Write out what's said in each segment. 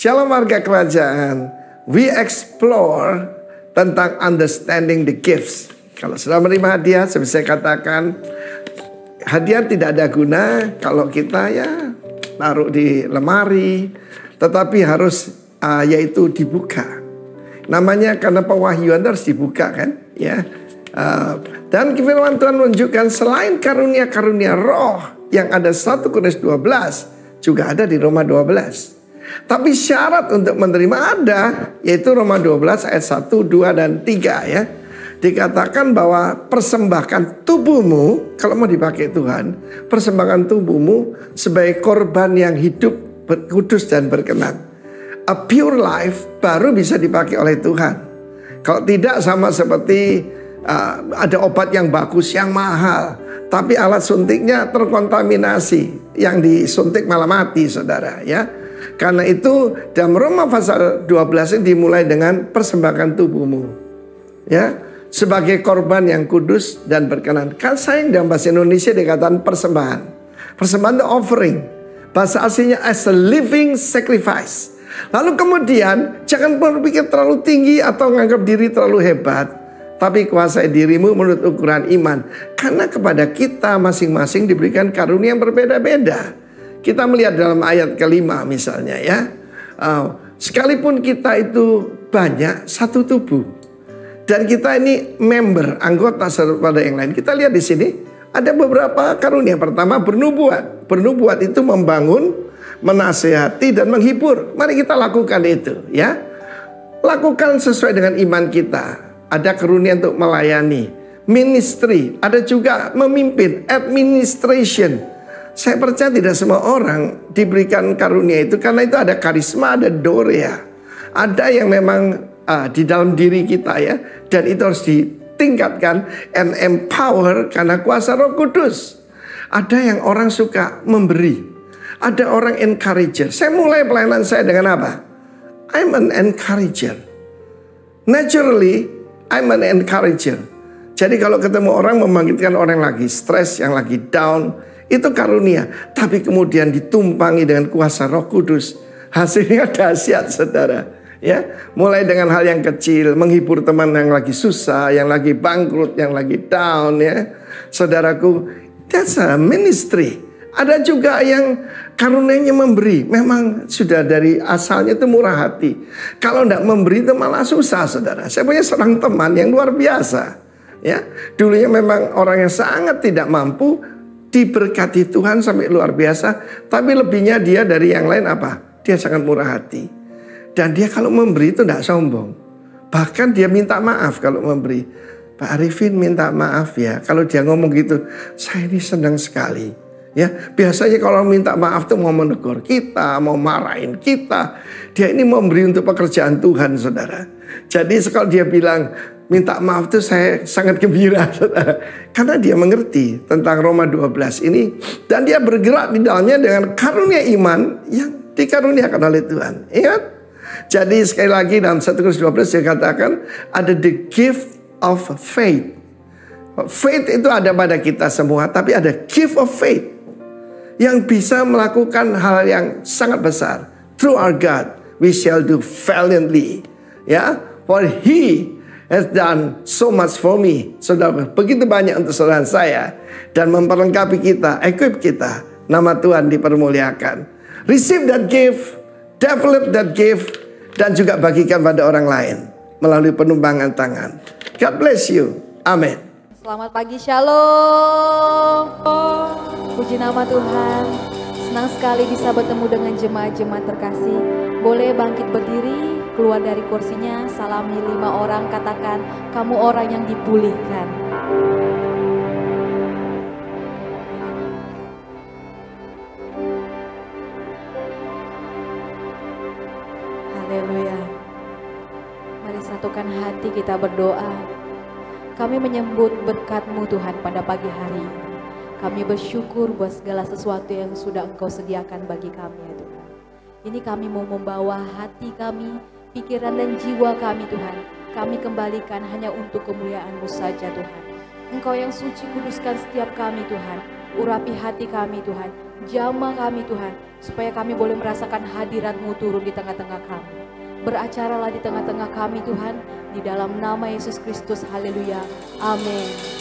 Shalom warga kerajaan. We explore tentang understanding the gifts. Kalau sudah menerima hadiah, seperti saya katakan, hadiah tidak ada guna kalau kita ya taruh di lemari, tetapi harus yaitu dibuka. Namanya karena pewahyuan harus dibuka kan, ya. Dan firman Tuhan menunjukkan selain karunia-karunia roh yang ada 1 Korintus 12 juga ada di Roma 12. Tapi syarat untuk menerima ada, yaitu Roma 12 ayat 1, 2, dan 3 ya. Dikatakan bahwa persembahkan tubuhmu, kalau mau dipakai Tuhan, persembahkan tubuhmu sebagai korban yang hidup, kudus dan berkenan. A pure life baru bisa dipakai oleh Tuhan. Kalau tidak sama seperti ada obat yang bagus, yang mahal, tapi alat suntiknya terkontaminasi, yang disuntik malah mati, saudara ya. Karena itu dalam Roma pasal 12 ini dimulai dengan persembahkan tubuhmu ya, sebagai korban yang kudus dan berkenan. Kan sayang dalam bahasa Indonesia dikatakan persembahan. Persembahan itu offering. Bahasa aslinya as a living sacrifice. Lalu kemudian jangan berpikir terlalu tinggi atau menganggap diri terlalu hebat, tapi kuasai dirimu menurut ukuran iman. Karena kepada kita masing-masing diberikan karunia yang berbeda-beda. Kita melihat dalam ayat kelima misalnya ya, sekalipun kita itu banyak, satu tubuh, dan kita ini member, anggota pada yang lain. Kita lihat di sini ada beberapa karunia. Pertama bernubuat. Bernubuat itu membangun, menasehati dan menghibur. Mari kita lakukan itu ya. Lakukan sesuai dengan iman kita. Ada karunia untuk melayani, ministry, ada juga memimpin, administration. Saya percaya tidak semua orang diberikan karunia itu, karena itu ada karisma, ada dorea. Ada yang memang di dalam diri kita ya, dan itu harus ditingkatkan and empower karena kuasa Roh Kudus. Ada yang orang suka memberi, ada orang encourager. Saya mulai pelayanan saya dengan apa? I'm an encourager. Naturally, I'm an encourager. Jadi kalau ketemu orang, membangkitkan orang yang lagi stres, yang lagi down, itu karunia. Tapi kemudian ditumpangi dengan kuasa Roh Kudus, hasilnya dahsyat, saudara ya. Mulai dengan hal yang kecil, menghibur teman yang lagi susah, yang lagi bangkrut, yang lagi down ya. Saudaraku, that's a ministry. Ada juga yang karunianya memberi. Memang sudah dari asalnya itu murah hati. Kalau tidak memberi itu malah susah, saudara. Saya punya seorang teman yang luar biasa ya. Dulunya memang orang yang sangat tidak mampu, diberkati Tuhan sampai luar biasa. Tapi lebihnya dia dari yang lain apa? Dia sangat murah hati. Dan dia kalau memberi itu tidak sombong. Bahkan dia minta maaf kalau memberi. Pak Arifin minta maaf ya. Kalau dia ngomong gitu, saya ini senang sekali. Ya, biasanya kalau minta maaf tuh mau menegur kita, mau marahin kita. Dia ini memberi untuk pekerjaan Tuhan, saudara. Jadi kalau dia bilang minta maaf tuh saya sangat gembira, saudara. Karena dia mengerti tentang Roma 12 ini. Dan dia bergerak di dalamnya dengan karunia iman yang dikaruniakan oleh Tuhan. Ingat? Jadi sekali lagi dalam 1 Korintus 12 dia katakan ada the gift of faith. Faith itu ada pada kita semua, tapi ada gift of faith yang bisa melakukan hal yang sangat besar. Through our God we shall do valiantly. Ya, for He has done so much for me. Saudara, begitu banyak untuk saudara saya. Dan memperlengkapi kita, equip kita. Nama Tuhan dipermuliakan. Receive that gift, develop that gift, dan juga bagikan pada orang lain melalui penumpangan tangan. God bless you. Amin. Selamat pagi, shalom. Puji nama Tuhan. Senang sekali bisa bertemu dengan jemaat-jemaat terkasih. Boleh bangkit berdiri, keluar dari kursinya, salami 5 orang, katakan, kamu orang yang dipulihkan. Haleluya. Mari satukan hati kita berdoa. Kami menyambut berkat-Mu Tuhan pada pagi hari ini. Kami bersyukur buat segala sesuatu yang sudah Engkau sediakan bagi kami ya Tuhan. Ini kami mau membawa hati kami, pikiran dan jiwa kami Tuhan. Kami kembalikan hanya untuk kemuliaan-Mu saja Tuhan. Engkau yang suci, kuduskan setiap kami Tuhan. Urapi hati kami Tuhan, jamah kami Tuhan, supaya kami boleh merasakan hadirat-Mu turun di tengah-tengah kami. Beracaralah di tengah-tengah kami Tuhan, di dalam nama Yesus Kristus, haleluya, amin.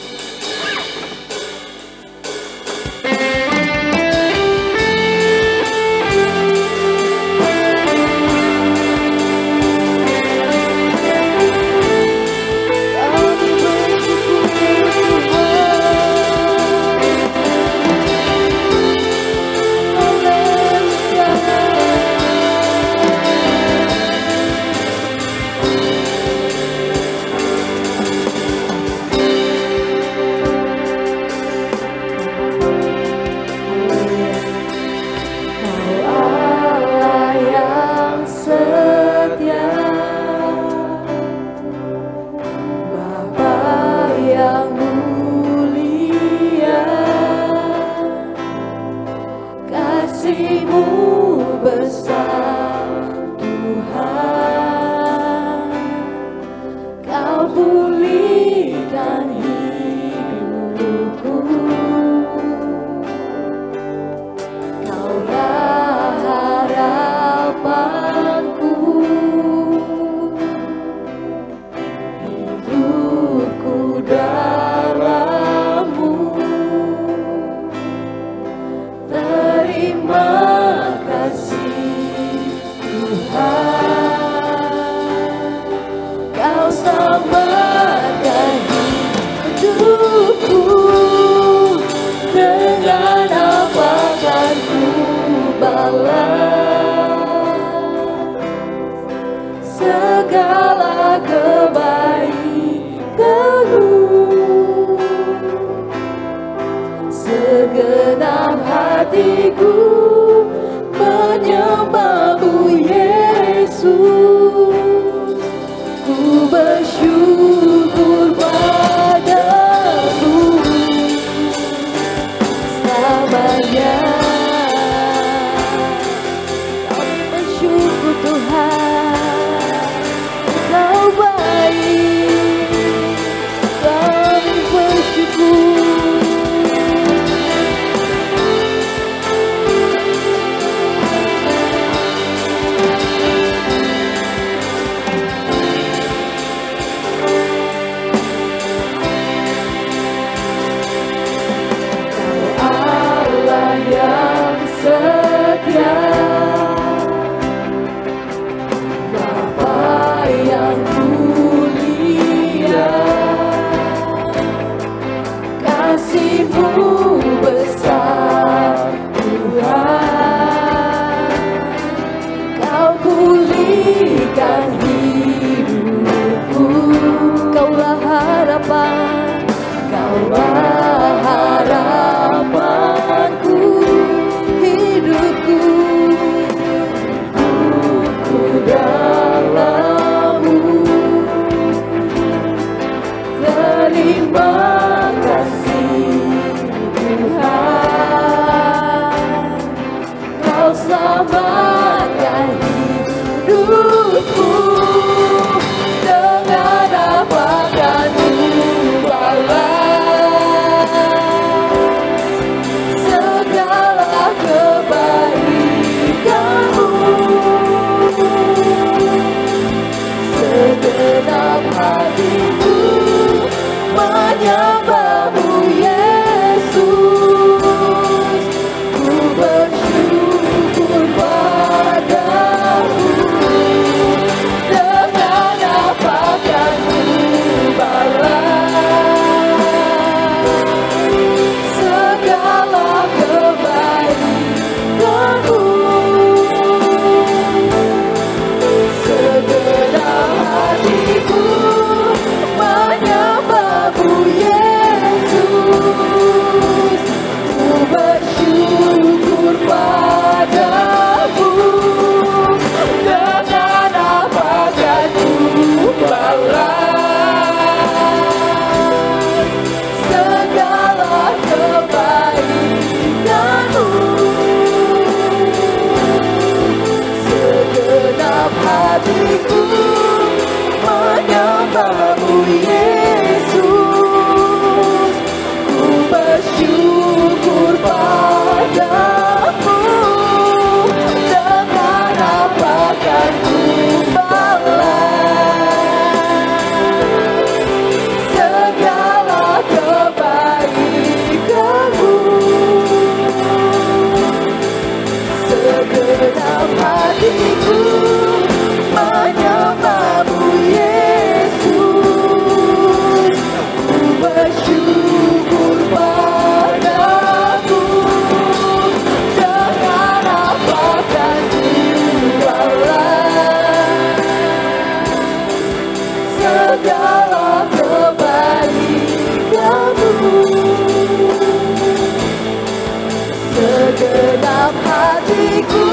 segenap hatiku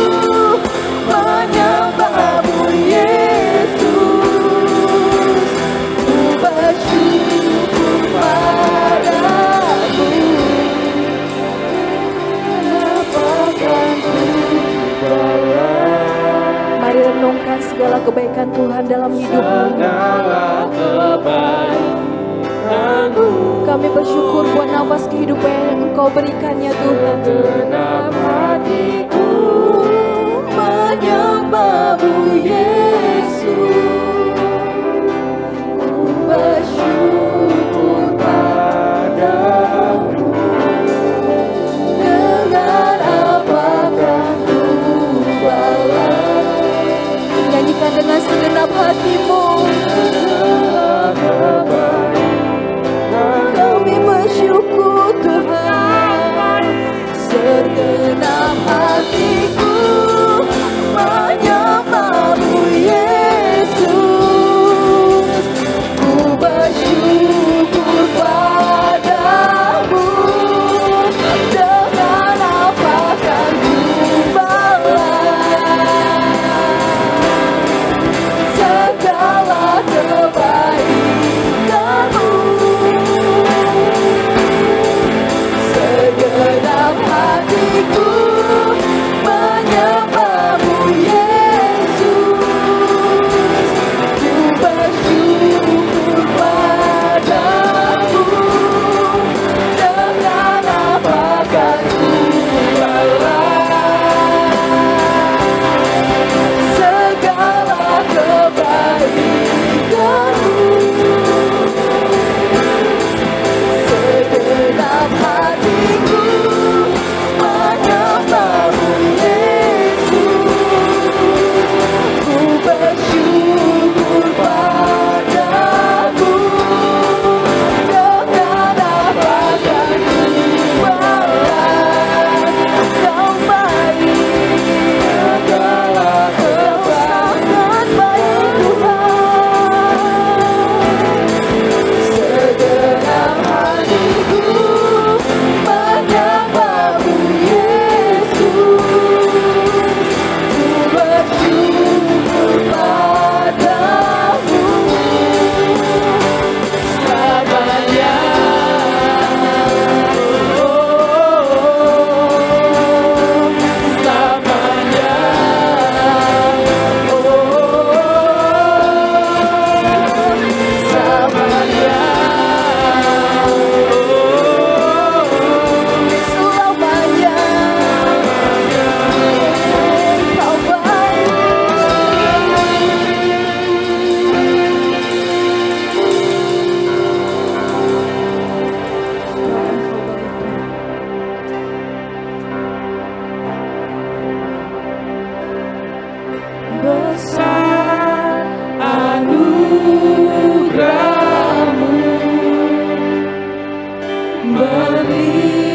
menyembah-Mu Yesus. Ku bersyukur padamu, apakan ku balas. Mari renungkan segala kebaikan Tuhan dalam hidupmu. Kami bersyukur buat nafas kehidupan yang Engkau berikannya Tuhan. Segenap hatiku menyembah-Mu Yesus. Ku bersyukur padamu, dengan apakah ku balas. Nyanyikan dengan segenap hatimu. Kami bersyukur Tuhan, segenap hatiku menyembah-Mu Yesus. Ku bersyukur padamu, dengan apakah ku balas segala kebaikan-Mu. Segenap hatiku menyembah-Mu Yesus. Ku bersyukur padamu, dengan apakah ku balas segala kebaikan-Mu. Segenap hatiku menyembah-Mu Yesus. Ku bersyukur padamu, dengan apakah ku balas. Kau baik, segala kebaikan baik Tuhan. Segenap hatiku menyembah-Mu Yesus. Ku bersyukur padamu selamanya. Selamanya. Selamanya. Selamanya Kau baik. Besar anugerah-Mu, berlimpah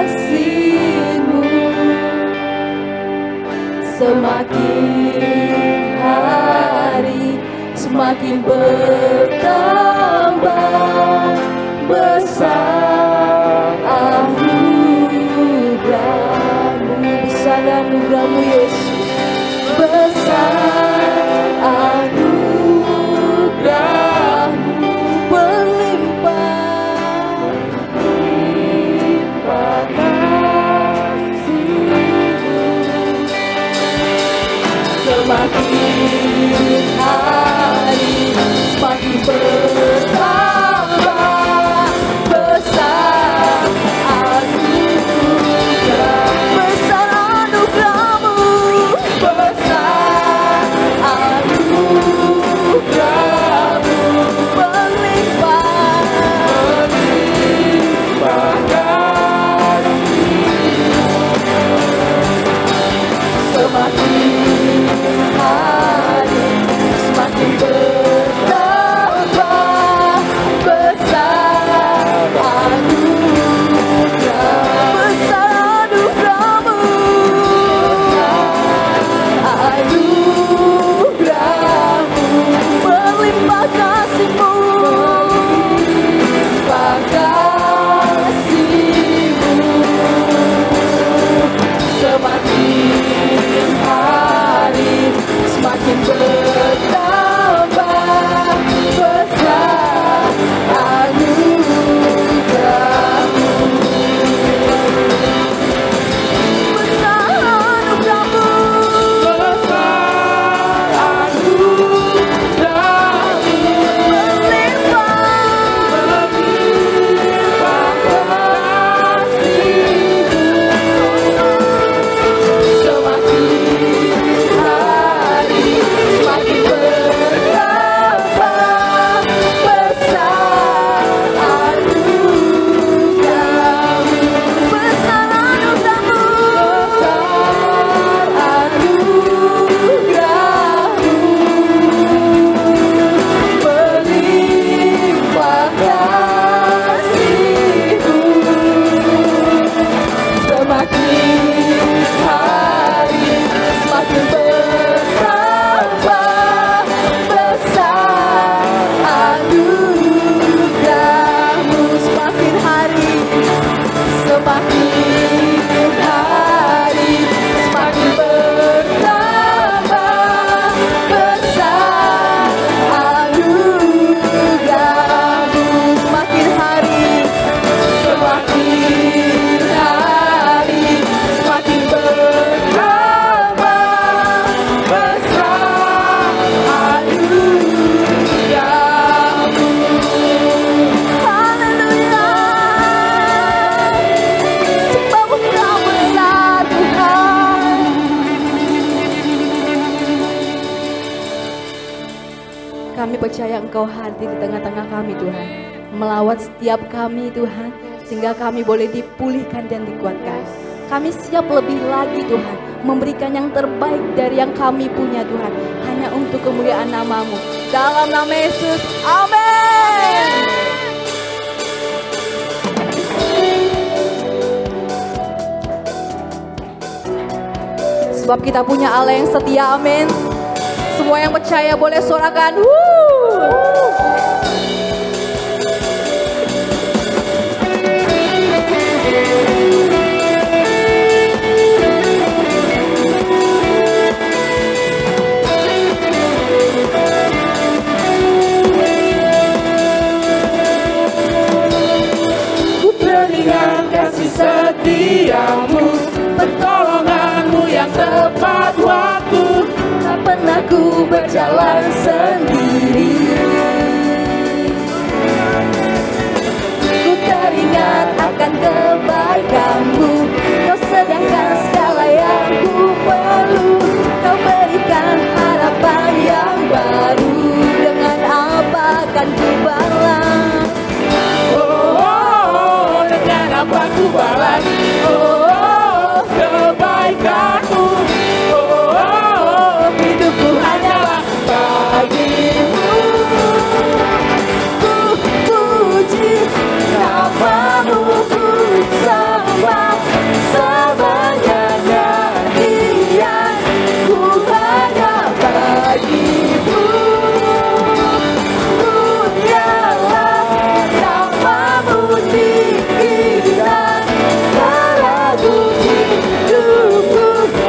kasih-Mu. Semakin hari semakin bertambah besar anugerah-Mu. Besar anugerah-Mu Yesus. Besar anugerah-Mu, berlimpah kasih-Mu. Semakin hari semakin bertambah besar semakin hari semakin bertambah besar anugerah-Mu. Semakin hari semakin bertambah besar anugerah-Mu. Haleluya. Sebab Engkau besar Tuhan. Kami percaya Engkau hadir di tengah-tengah kami Tuhan, melawat setiap kami Tuhan, sehingga kami boleh dipulihkan dan dikuatkan. Kami siap lebih lagi Tuhan, memberikan yang terbaik dari yang kami punya Tuhan, hanya untuk kemuliaan nama-Mu. Dalam nama Yesus, amin. Sebab kita punya Allah yang setia, amin. Semua yang percaya boleh sorakan. Ku teringat kasih setiamu, pertolonganmu yang tepat waktu. Tak pernah ku berjalan sendiri. Ku teringat akan kebaikan-Mu. Kau sediakan segala yang ku perlu. Kau berikan harapan yang baru. Dengan apa akan ku balas? Oh, dengan apa ku balas? Oh, kebaikan-Mu. Hidupku hanyalah bagimu. Ku puji nama-Mu, ku sembah sebanyak nyanyian. Ku hanya bagimu. Ku nyala nama-Mu tinggi dan lagu hidupku.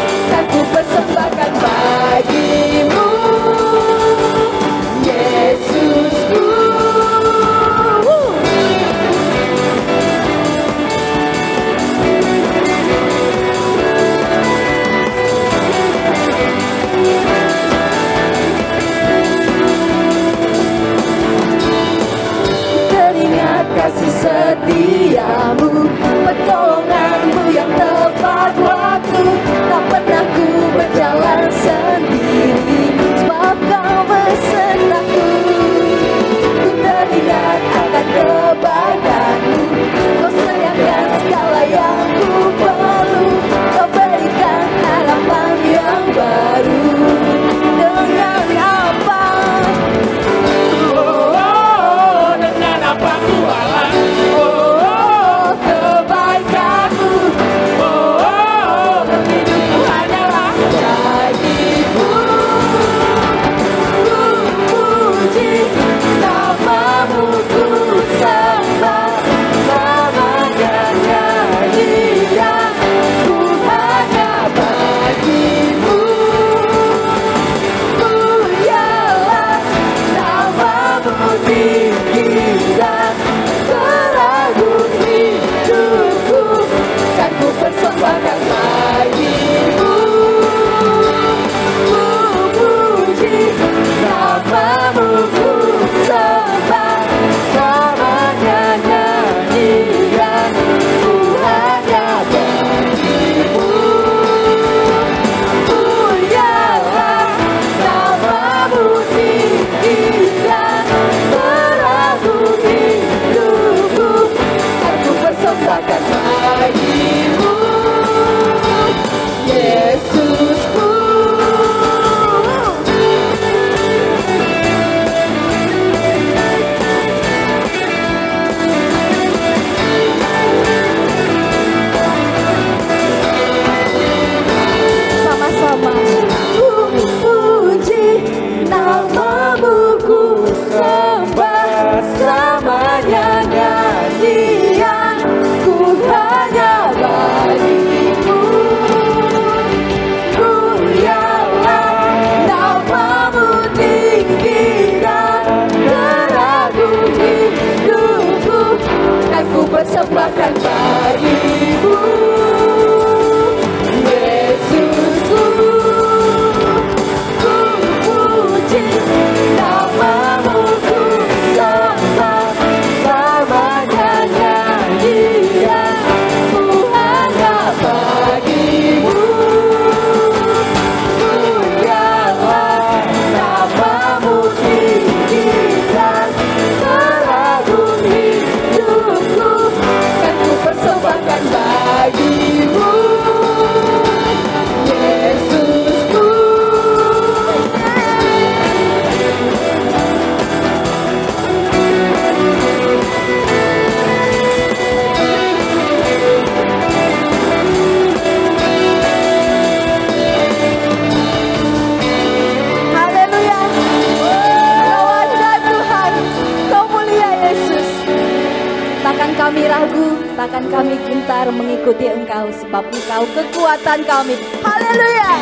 mengikuti Engkau sebab Engkau kekuatan kami. Haleluya.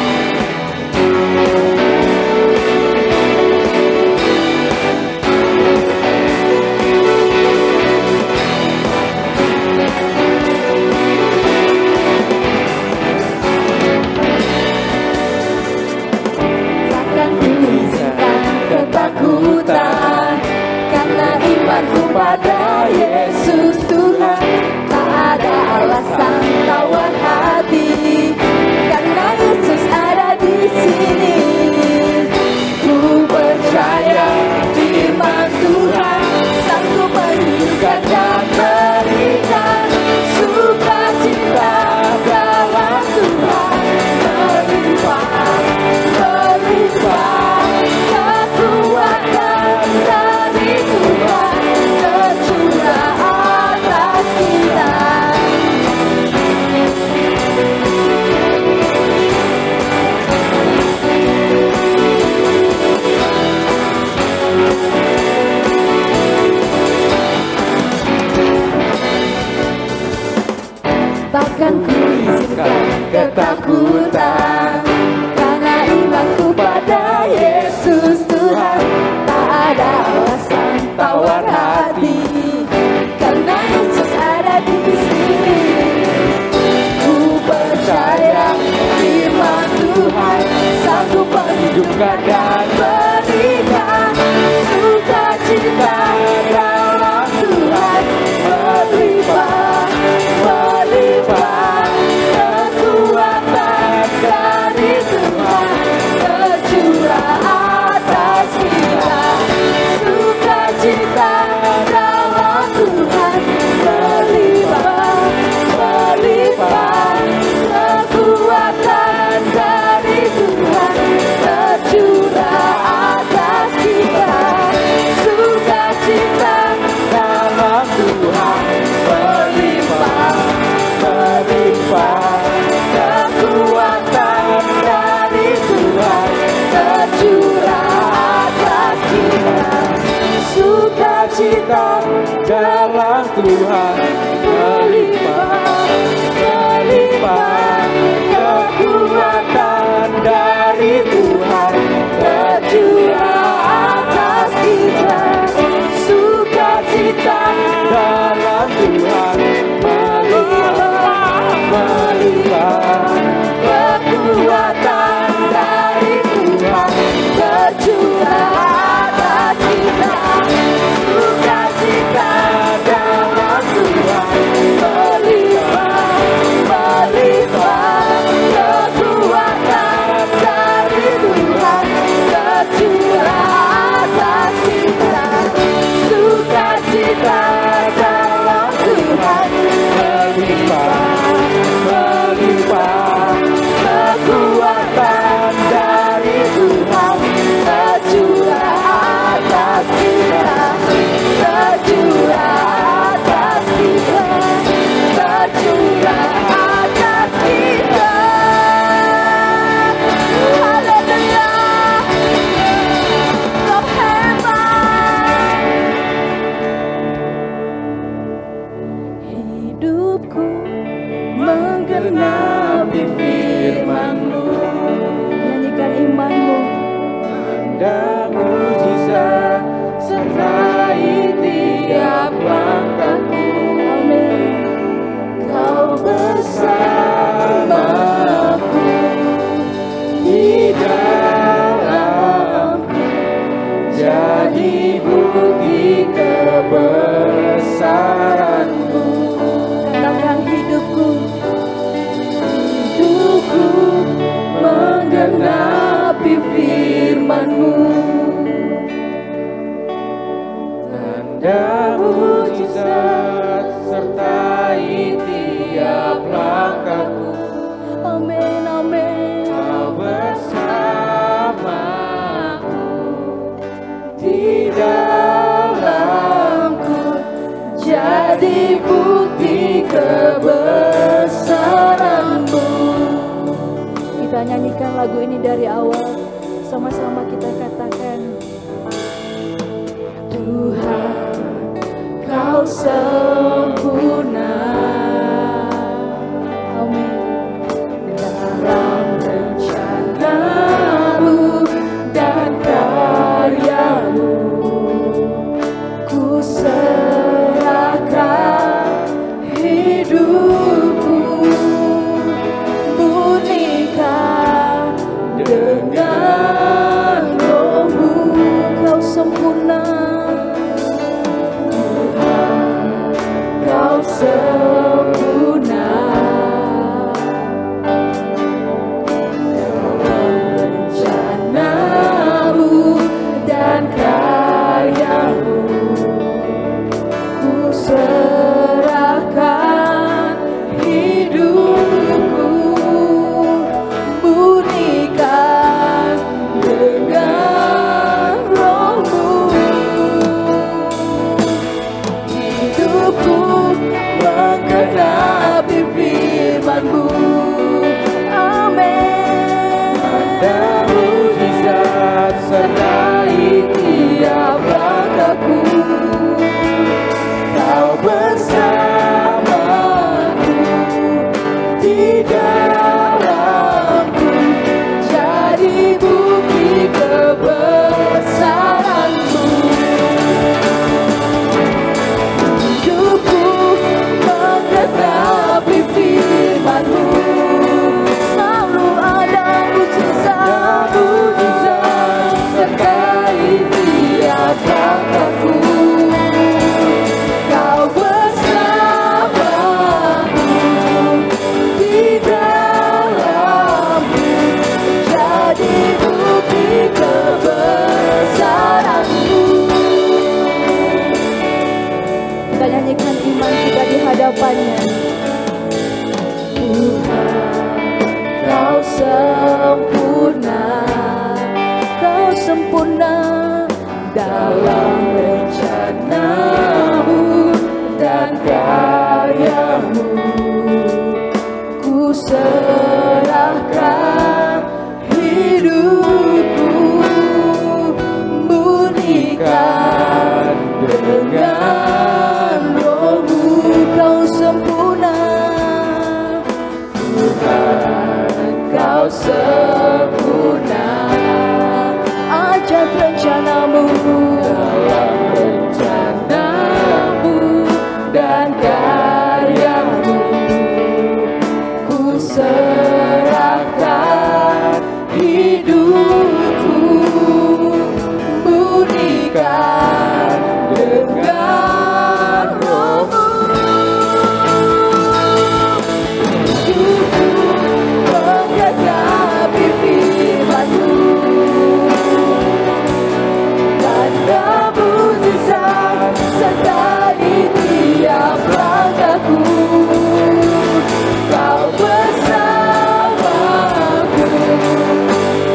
Takkan ku izinkan ketakutan, karena imanku pada Yesus Tuhan. Tak ada alasan tawar hati, karena Yesus ada di sini. Ku percaya firman Tuhan sanggup menyembuhkan dan berikan sukacita dalam Tuhan. Melimpah, melimpah kekuatan dari Tuhan tercurah atas kita. Takkan ku izinkan ketakutan, karena imanku pada Yesus Tuhan. Tak ada alasan tawar hati, karena Yesus ada di sini. Ku percaya firman Tuhan sanggup menghidupkan dan berikan sukacita dalam Tuhan. Melimpah, melimpah kekuatan dari Tuhan tercurah atas kita. Sukacita dalam Tuhan. Melimpah, melimpah kekuatan dari Tuhan tercurah atas kita. Sukacita dalam Tuhan. Melimpah, melimpah kekuatan dari Tuhan tercurah atas kita. Sukacita dalam Tuhan. Melimpah, melimpah kekuatan dari Tuhan tercurah atas kita. Sukacita dalam Tuhan. Melimpah, melimpah kekuatan dari Tuhan tercurah atas kita. Sukacita dalam Tuhan. Melimpah, melimpah kekuatan dari Tuhan tercurah atas kita. Sukacita dalam Tuhan. Melimpah, melimpah kekuatan dari Tuhan tercurah atas kita. Tercurah atas kita. Tercurah atas kita. Haleluya. Kau hebat. Hidupku menggenapi firman-Mu. Nyanyikan imanmu. Dan mujizat sertai tiap langkahku. Amin. Kau bersamaku di dalamku, jadi bukti kebesaran-Mu. Katakan hidupku. Hidupku menggenapi firman-Mu. Tanda mujizat sertai tiap langkahku. Amin, amin. Kau bersamaku di dalamku, jadi bukti kebesaran-Mu. Kita nyanyikan lagu ini dari awal. Sama-sama kita katakan. Tuhan, Kau sempurna. di dalamku, jadi bukti kebesaran-Mu. Hidupku menggenapi firman-Mu, selalu ada mujizat sertai tiap langkahku. Kau bersamaku di dalamku, jadi bukti kebesaran-Mu. Kita nyanyikan iman kita di hadapannya. Tuhan, Kau sempurna, Kau sempurna dalam rencana-Mu dan karya-Mu. Ku serahkan hidupku, murnikan dengan Roh-Mu. Kau sempurna, Tuhan, Kau sempurna. Ajak rencana-Mu dalam rencana-Mu dan karya-Mu. Ku serahkan hidupku, murnikan dengan Roh-Mu. Hidupku menggenapi firman-Mu, tanda mujizat sertai tiap langkahku. Kau bersamaku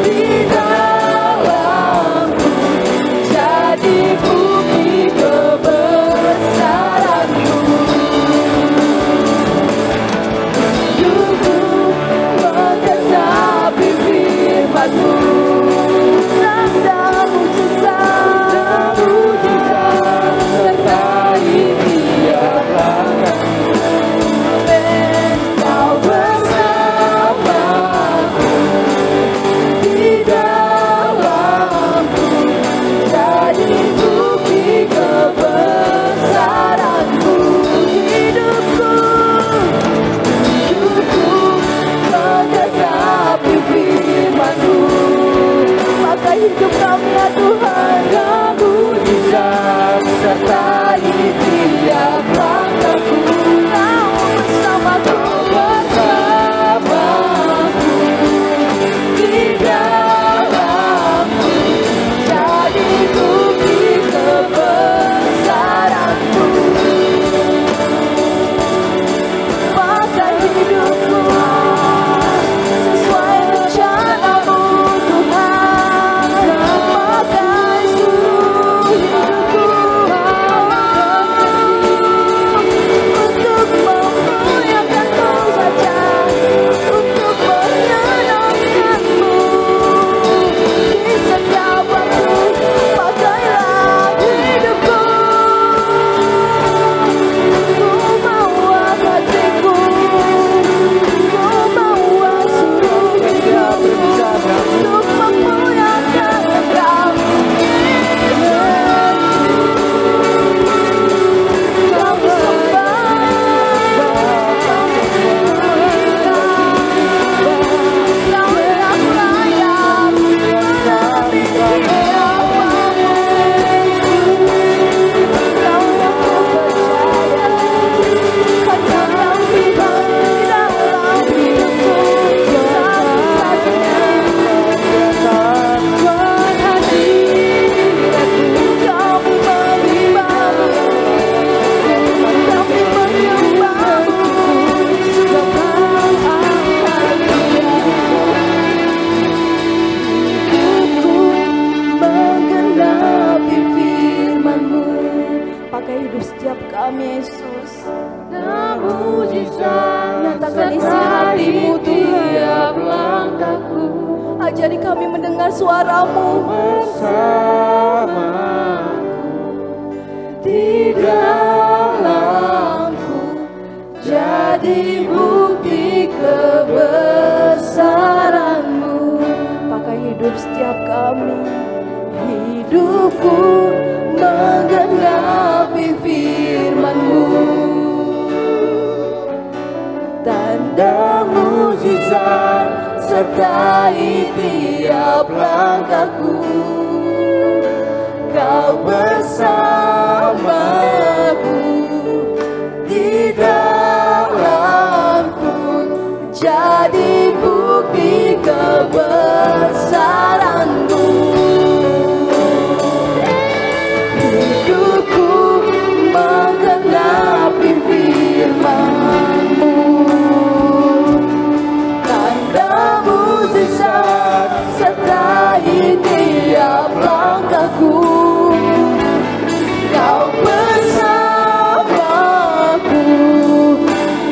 di dalamku, jadi bukti kebesaran-Mu. Hidupku menggenapi firman-Mu, tanda mujizat sertai tiap langkahku. Kau bersamaku di dalamku, jadi bukti kebesaran-Mu. Hidupku menggenapi firman-Mu, pakai hidup kami ya Tuhan. Kau mujizat sertai tiap langkahku. Kau bersamaku di dalamku, jadi bukti kebesaran-Mu. Pakai hidupku sesuai rencana-Mu Tuhan. Pakai seluruh hidupku untuk memuliakan-Mu saja, untuk menyenangkan-Mu di setiap waktu. Pakailah hidupku, ku bawa hatiku, ku bawa seluruh hidupku untuk memuliakan Engkau. Kau sembah, Kau yang layak menepati tiap waktu. Kau yang ku percaya, hanya Kau Tuhan di dalam hidupku. Satu-satunya Tuhan hadiratku. Kami menyembah-Mu, kami menyembah-Mu, Tuhan haleluya. Hidupku menggenapi firman-Mu, pakai hidup setiap kami Yesus. Nyatakan isi hati-Mu Tuhan. Ajari kami mendengar suara-Mu. Di dalamku, jadi bukti ke tanda mukjizat sertai tiap langkahku. Kau bersamaku di dalamku, jadi bukti kebesaranmu. Hidupku menggenapi firman-Mu, tanda mukjizat sertai tiap langkahku. Kau bersamaku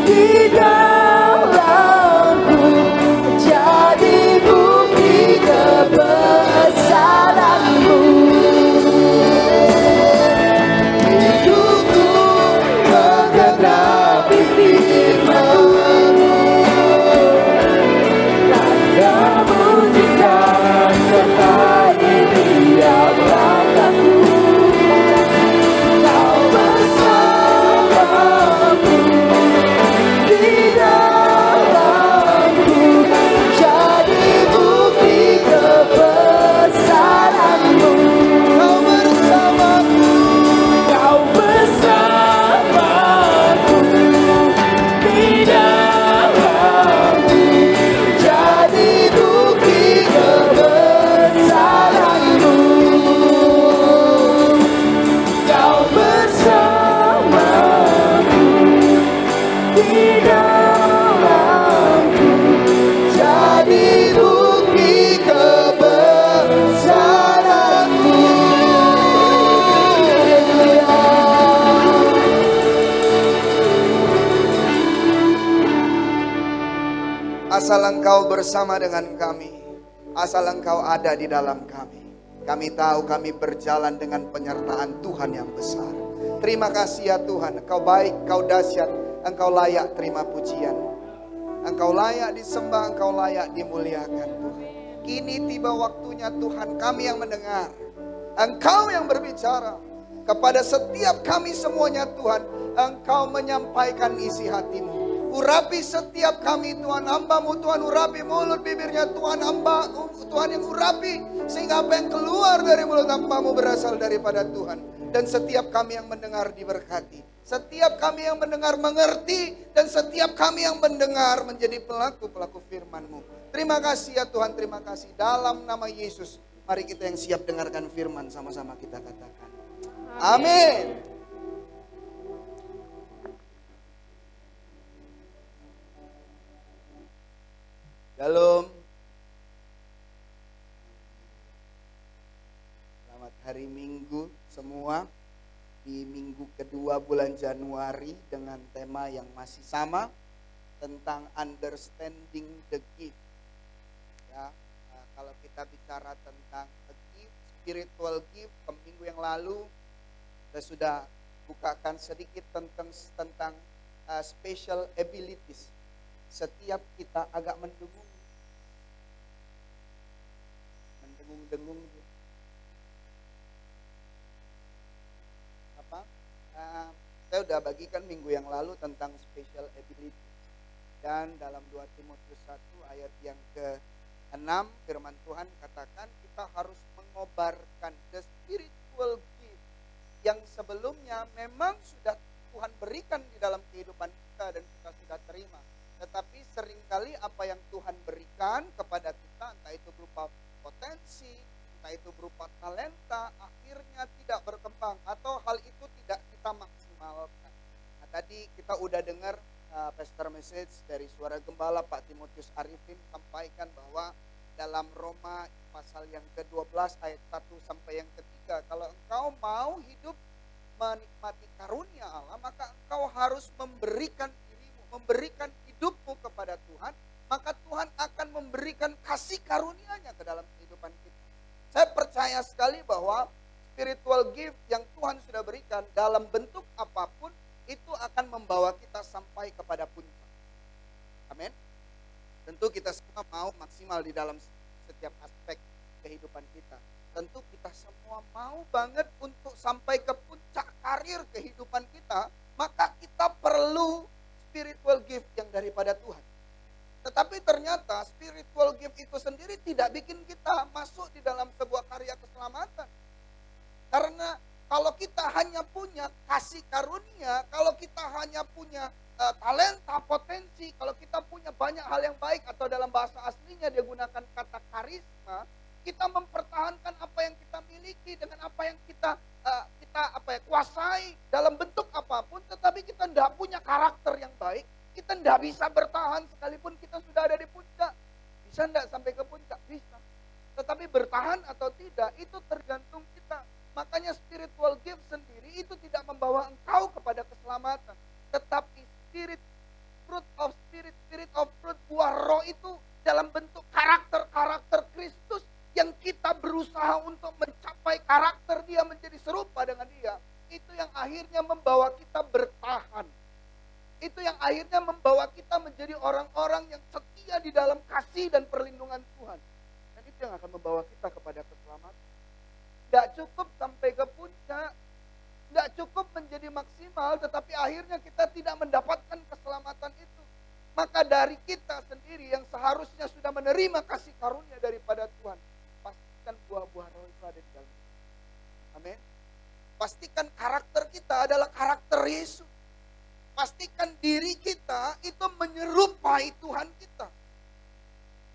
di dalamku, jadi bukti kebesaran-Mu. Hidupku menggenapi firman-Mu, tanda mukjizat sertai tiap langkahku. Kau bersamaku di dalamku, jadi bukti kebesaran-Mu. Kau bersamaku, Kau bersamaku di dalamku, jadi bukti kebesaran-Mu. Kau bersamaku di dalamku, jadi bukti kebesaran-Mu. Asal Engkau bersama dengan kami, asal Engkau ada di dalam kami, kami tahu kami berjalan dengan penyertaan Tuhan yang besar. Terima kasih ya Tuhan, Engkau baik, Engkau dahsyat, Engkau layak terima pujian. Engkau layak disembah, Engkau layak dimuliakan Tuhan. Kini tiba waktunya Tuhan, kami yang mendengar, Engkau yang berbicara kepada setiap kami semuanya Tuhan. Engkau menyampaikan isi hati-Mu. Urapi setiap kami Tuhan, hamba-Mu Tuhan, urapi mulut bibirnya Tuhan, hamba Tuhan yang urapi, sehingga apa yang keluar dari mulut hamba-Mu berasal daripada Tuhan. Dan setiap kami yang mendengar diberkati, setiap kami yang mendengar mengerti, dan setiap kami yang mendengar menjadi pelaku-pelaku firman-Mu. Terima kasih ya Tuhan, terima kasih. Dalam nama Yesus, mari kita yang siap dengarkan firman sama-sama kita katakan. Amin. Shalom. Selamat hari Minggu semua. Di minggu kedua bulan Januari dengan tema yang masih sama tentang understanding the gift. Ya, kalau kita bicara tentang a gift, spiritual gift, minggu yang lalu saya sudah bukakan sedikit tentang special abilities. Setiap kita agak mendengung apa? Saya sudah bagikan minggu yang lalu tentang special ability. Dan dalam 2 Timotius 1 ayat yang ke-6 firman Tuhan katakan kita harus mengobarkan the spiritual gift yang sebelumnya memang sudah Tuhan berikan di dalam kehidupan kita dan kita sudah terima. Tetapi seringkali apa yang Tuhan berikan kepada kita, entah itu berupa potensi, entah itu berupa talenta, akhirnya tidak berkembang atau hal itu tidak kita maksimalkan. Nah, tadi kita udah dengar pastor message dari suara gembala Pak Timotius Arifin sampaikan bahwa dalam Roma pasal yang ke-12 ayat 1 sampai yang ke-3, kalau engkau mau hidup menikmati karunia Allah, maka engkau harus memberikan dirimu, memberikan hidupmu kepada Tuhan, maka Tuhan akan memberikan kasih karunia-Nya ke dalam kehidupan kita. Saya percaya sekali bahwa spiritual gift yang Tuhan sudah berikan dalam bentuk apapun itu akan membawa kita sampai kepada puncak. Amin. Tentu kita semua mau maksimal di dalam setiap aspek kehidupan kita. Tentu kita semua mau banget untuk sampai ke puncak karir kehidupan kita, maka kita perlu spiritual gift yang daripada Tuhan. Tetapi ternyata spiritual gift itu sendiri tidak bikin kita masuk di dalam sebuah karya keselamatan. Karena kalau kita hanya punya kasih karunia, kalau kita hanya punya talenta, potensi, kalau kita punya banyak hal yang baik, atau dalam bahasa aslinya dia gunakan kata karisma, kita mempertahankan apa yang kita miliki dengan apa yang kita kuasai dalam bentuk apapun, tetapi kita tidak punya karakter yang baik, kita tidak bisa bertahan sekalipun kita sudah ada di puncak. Bisa tidak sampai ke puncak? Bisa. Tetapi bertahan atau tidak itu tergantung kita. Makanya spiritual gift sendiri itu tidak membawa engkau kepada keselamatan, tetapi fruit of fruit, buah roh itu dalam bentuk karakter Kristus yang kita berusaha untuk mencapai karakter dia, menjadi serupa dengan dia. Itu yang akhirnya membawa kita bertahan. Itu yang akhirnya membawa kita menjadi orang-orang yang setia di dalam kasih dan perlindungan Tuhan. Dan itu yang akan membawa kita kepada keselamatan. Tidak cukup sampai ke puncak, tidak cukup menjadi maksimal, tetapi akhirnya kita tidak mendapatkan keselamatan itu. Maka dari kita sendiri yang seharusnya sudah menerima kasih karunia daripada Tuhan, pastikan buah-buah roh itu ada di dalam kita. Amin. Pastikan karakter kita adalah karakter Yesus. Pastikan diri kita itu menyerupai Tuhan kita.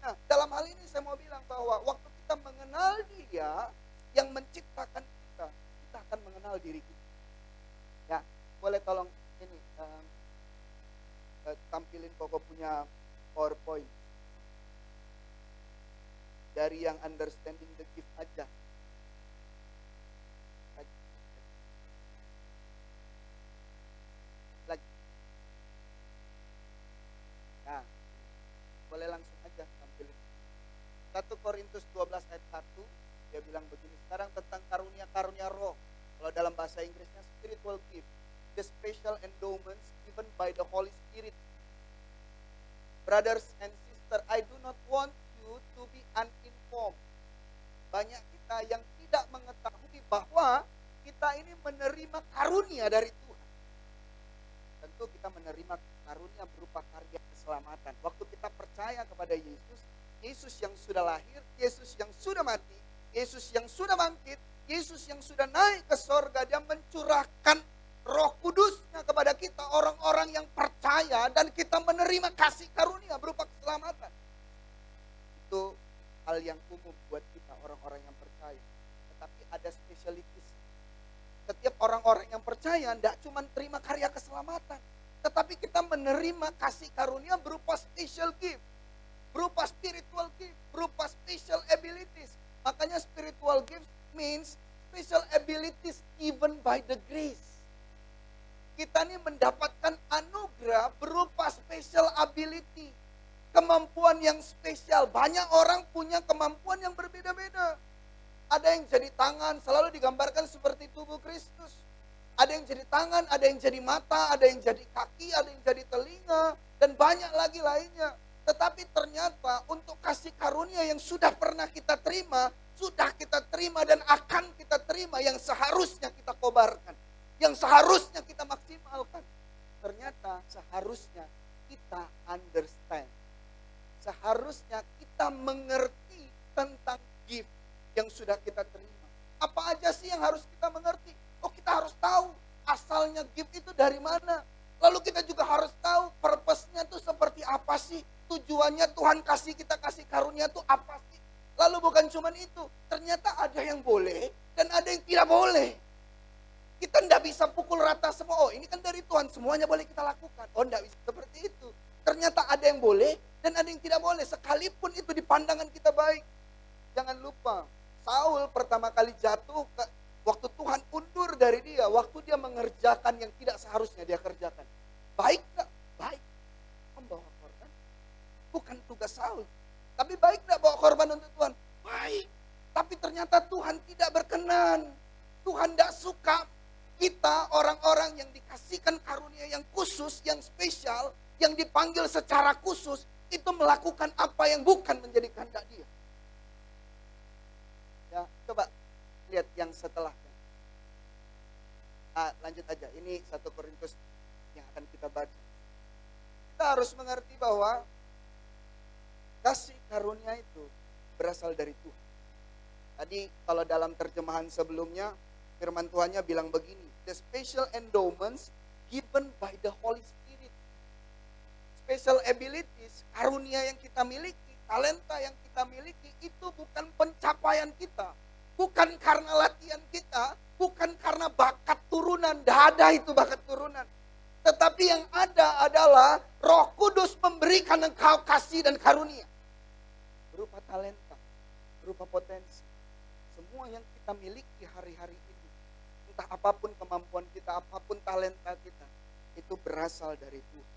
Nah, dalam hal ini saya mau bilang bahwa waktu kita mengenal Dia yang menciptakan kita, kita akan mengenal diri kita. Ya, boleh tolong ini tampilin Koko punya PowerPoint. Dari yang understanding the gift aja. Lagi. Nah, boleh langsung aja tampilin. 1 Korintus 12 ayat 1, dia bilang begini, sekarang tentang karunia-karunia roh. Kalau dalam bahasa Inggrisnya spiritual gift, the special endowments given by the Holy Spirit. Brothers and sisters, I do not want you to be uninformed. Banyak kita yang tidak mengetahui bahwa kita ini menerima karunia dari Tuhan. Tentu kita menerima karunia berupa karya keselamatan. Waktu kita percaya kepada Yesus, Yesus yang sudah lahir, Yesus yang sudah mati, Yesus yang sudah bangkit, Yesus yang sudah naik ke sorga, dia mencurahkan Roh Kudusnya kepada kita, orang-orang yang percaya, dan kita menerima kasih karunia berupa keselamatan. Itu hal yang umum buat kita, orang-orang yang percaya. Tetapi ada spesialitas. Setiap orang-orang yang percaya tidak cuma terima karya keselamatan, tetapi kita menerima kasih karunia berupa special gift, berupa spiritual gift, berupa special abilities. Makanya spiritual gift means special abilities given by the grace. Kita ini mendapatkan anugerah berupa special ability, kemampuan yang spesial. Banyak orang punya kemampuan yang berbeda-beda. Ada yang jadi tangan, selalu digambarkan seperti tubuh Kristus. Ada yang jadi tangan, ada yang jadi mata, ada yang jadi kaki, ada yang jadi telinga, dan banyak lagi lainnya. Tetapi ternyata untuk kasih karunia yang sudah pernah kita terima, sudah kita terima dan akan kita terima, yang seharusnya kita kobarkan, yang seharusnya kita maksimalkan. Ternyata seharusnya kita understand. Seharusnya kita mengerti tentang gift yang sudah kita terima. Apa aja sih yang harus kita mengerti? Oh, kita harus tahu asalnya gift itu dari mana. Lalu kita juga harus tahu purpose-nya itu seperti apa sih. Tujuannya Tuhan kasih kita kasih karunia itu apa sih. Lalu bukan cuma itu, ternyata ada yang boleh dan ada yang tidak boleh. Kita tidak bisa pukul rata semua, oh ini kan dari Tuhan, semuanya boleh kita lakukan. Oh tidak bisa seperti itu. Ternyata ada yang boleh dan ada yang tidak boleh, sekalipun itu di pandangan kita baik. Jangan lupa, Saul pertama kali jatuh, waktu Tuhan undur dari dia, waktu dia mengerjakan yang tidak seharusnya dia kerjakan. Baik gak? Baik. Membawa korban, bukan tugas Saul. Tapi baik gak bawa korban untuk Tuhan? Baik. Tapi ternyata Tuhan tidak berkenan. Tuhan tidak suka kita orang-orang yang dikasihkan karunia yang khusus, yang spesial, yang dipanggil secara khusus, itu melakukan apa yang bukan menjadi kehendak dia. Ya, coba lihat yang setelahnya. Lanjut aja, ini 1 Korintus yang akan kita baca. kita harus mengerti bahwa kasih karunia itu berasal dari Tuhan. Tadi kalau dalam terjemahan sebelumnya, firman Tuhannya bilang begini, the special endowments given by the Holy Spirit. Special abilities, karunia yang kita miliki, talenta yang kita miliki, itu bukan pencapaian kita. Bukan karena latihan kita, bukan karena bakat turunan, tidak ada itu bakat turunan. Tetapi yang ada adalah Roh Kudus memberikan engkau kasih dan karunia. Berupa talenta, berupa potensi. Semua yang kita miliki hari-hari ini, entah apapun kemampuan kita, apapun talenta kita, itu berasal dari Tuhan.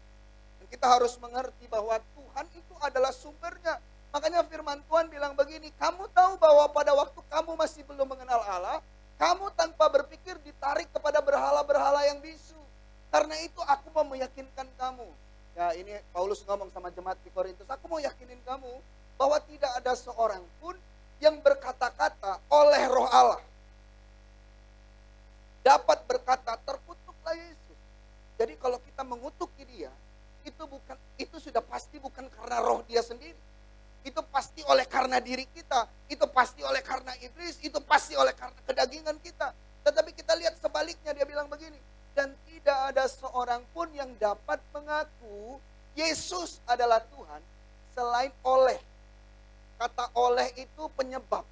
Dan kita harus mengerti bahwa Tuhan itu adalah sumbernya. Makanya firman Tuhan bilang begini, kamu tahu bahwa pada waktu kamu masih belum mengenal Allah, kamu tanpa berpikir ditarik kepada berhala-berhala yang bisu. Karena itu aku mau meyakinkan kamu. Ya, ini Paulus ngomong sama jemaat di Korintus, aku mau yakinin kamu bahwa tidak ada seorang pun yang berkata-kata oleh Roh Allah dapat berkata terkutuklah Yesus. Jadi kalau kita mengutuki dia, itu sudah pasti bukan karena roh dia sendiri. Itu pasti oleh karena diri kita, itu pasti oleh karena iblis, itu pasti oleh karena kedagingan kita. Tetapi kita lihat sebaliknya, dia bilang begini, dan tidak ada seorang pun yang dapat mengaku Yesus adalah Tuhan selain oleh. Kata oleh itu penyebab,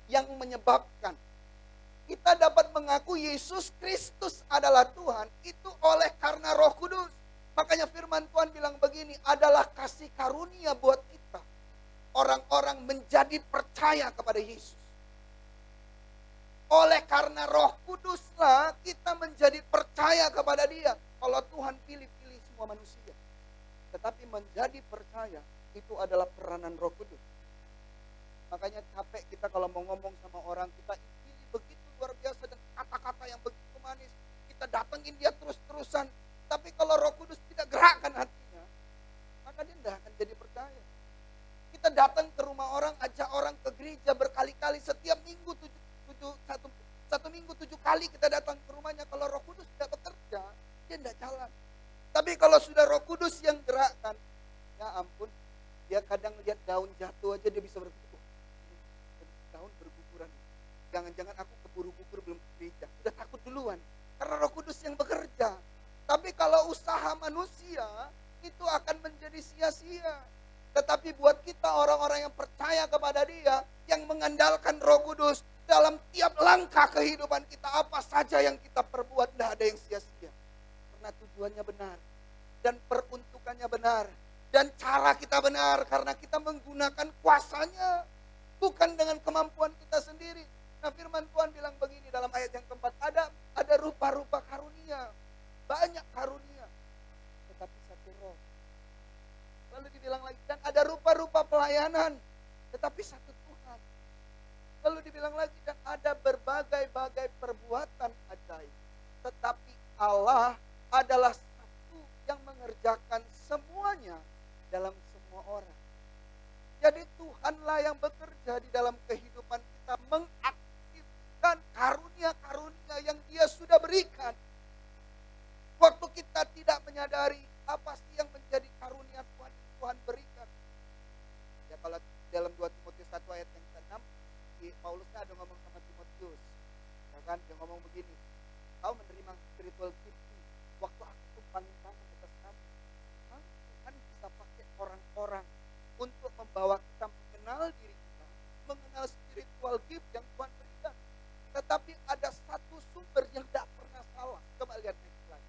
yang menyebabkan. Kita dapat mengaku Yesus Kristus adalah Tuhan, itu oleh karena Roh Kudus. Makanya firman Tuhan bilang begini, adalah kasih karunia buat kita. Orang-orang menjadi percaya kepada Yesus. Oleh karena Roh Kuduslah kita menjadi percaya kepada dia. Kalau Tuhan pilih-pilih semua manusia. Tetapi menjadi percaya itu adalah peranan Roh Kudus. Makanya capek kita kalau mau ngomong sama orang, kita ini begitu luar biasa dan kata-kata yang begitu manis. Kita datengin dia terus-terusan. Tapi kalau Roh Kudus tidak gerakkan hatinya, maka dia tidak akan jadi percaya. Kita datang ke rumah orang, ajak orang ke gereja berkali-kali, setiap minggu satu minggu 7 kali kita datang ke rumahnya. Kalau Roh Kudus tidak bekerja, dia tidak jalan. Tapi kalau sudah Roh Kudus yang gerakkan, ya ampun, dia kadang lihat daun jatuh aja dia bisa berpikir, daun berguguran. Jangan-jangan aku keburu gugur belum ke gereja. Sudah takut duluan, karena Roh Kudus yang bekerja. Tapi kalau usaha manusia, itu akan menjadi sia-sia. Tetapi buat kita orang-orang yang percaya kepada dia, yang mengandalkan Roh Kudus, dalam tiap langkah kehidupan kita, apa saja yang kita perbuat, tidak ada yang sia-sia. Karena tujuannya benar, dan peruntukannya benar, dan cara kita benar, karena kita menggunakan kuasanya, bukan dengan kemampuan kita sendiri. Nah, firman Tuhan bilang begini dalam ayat yang keempat, ada rupa-rupa karunia, banyak karunia, tetapi satu roh. Lalu dibilang lagi, dan ada rupa-rupa pelayanan, tetapi satu Tuhan. Lalu dibilang lagi, dan ada berbagai-bagai perbuatan ajaib, tetapi Allah adalah satu yang mengerjakan semuanya dalam semua orang. Jadi Tuhanlah yang bekerja di dalam kehidupan kita, mengaktifkan karunia-karunia yang Dia sudah berikan. Waktu kita tidak menyadari apa sih yang menjadi karunia Tuhan berikan. Ya, kalau dalam 2 Timotius 1 ayat yang ke-6, Paulusnya ada ngomong sama Timotius. Ya kan, dia ngomong begini, kau menerima spiritual gift waktu aku tumpangin tangan atas kamu. Tuhan bisa pakai orang-orang untuk membawa kita mengenal diri kita, mengenal spiritual gift yang Tuhan berikan. Tetapi ada satu sumber yang tidak pernah salah. Coba lihat next slide.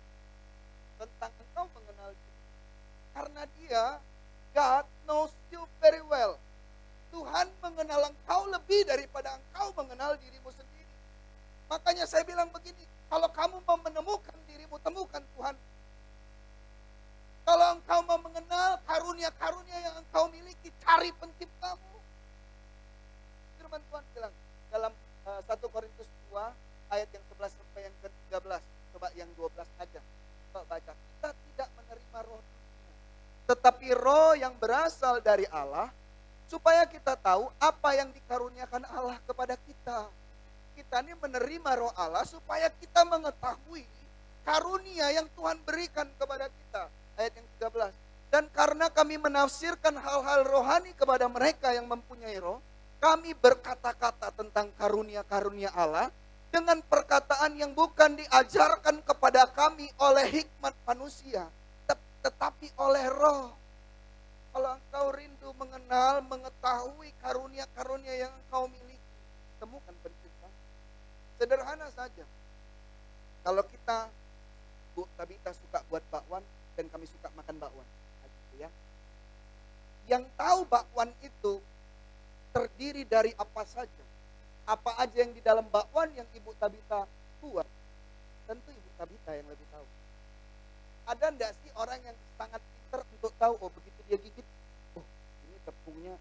Tentang engkau mengenal diri. Karena dia, God knows you very well. Tuhan mengenal engkau lebih daripada engkau mengenal dirimu sendiri. Makanya saya bilang begini, kalau kamu mau menemukan dirimu, temukan Tuhan. Kalau engkau mau mengenal karunia-karunia yang engkau miliki, cari penciptamu. Firman Tuhan bilang dalam 1 Korintus 2 ayat yang 11 sampai yang ke-13. Coba yang 12 aja. Coba baca. Kita tidak menerima roh dunia, tetapi roh yang berasal dari Allah, supaya kita tahu apa yang dikaruniakan Allah kepada kita. Kita ini menerima roh Allah supaya kita mengetahui karunia yang Tuhan berikan kepada kita. ayat yang 13. Dan karena kami menafsirkan hal-hal rohani kepada mereka yang mempunyai roh, kami berkata-kata tentang karunia-karunia Allah dengan perkataan yang bukan diajarkan kepada kami oleh hikmat manusia, tetapi oleh roh. Kalau engkau rindu mengenal, mengetahui karunia-karunia yang engkau miliki, temukan pencipta. Sederhana saja. Kalau kita, Bu Tabita suka buat bakwan dan kami suka makan bakwan. Gitu ya. Yang tahu bakwan itu terdiri dari apa saja. Apa aja yang di dalam bakwan yang Ibu Tabita buat. Tentu Ibu Tabita yang lebih tahu. Ada enggak sih orang yang sangat pintar untuk tahu, oh begitu dia gigit, oh ini tepungnya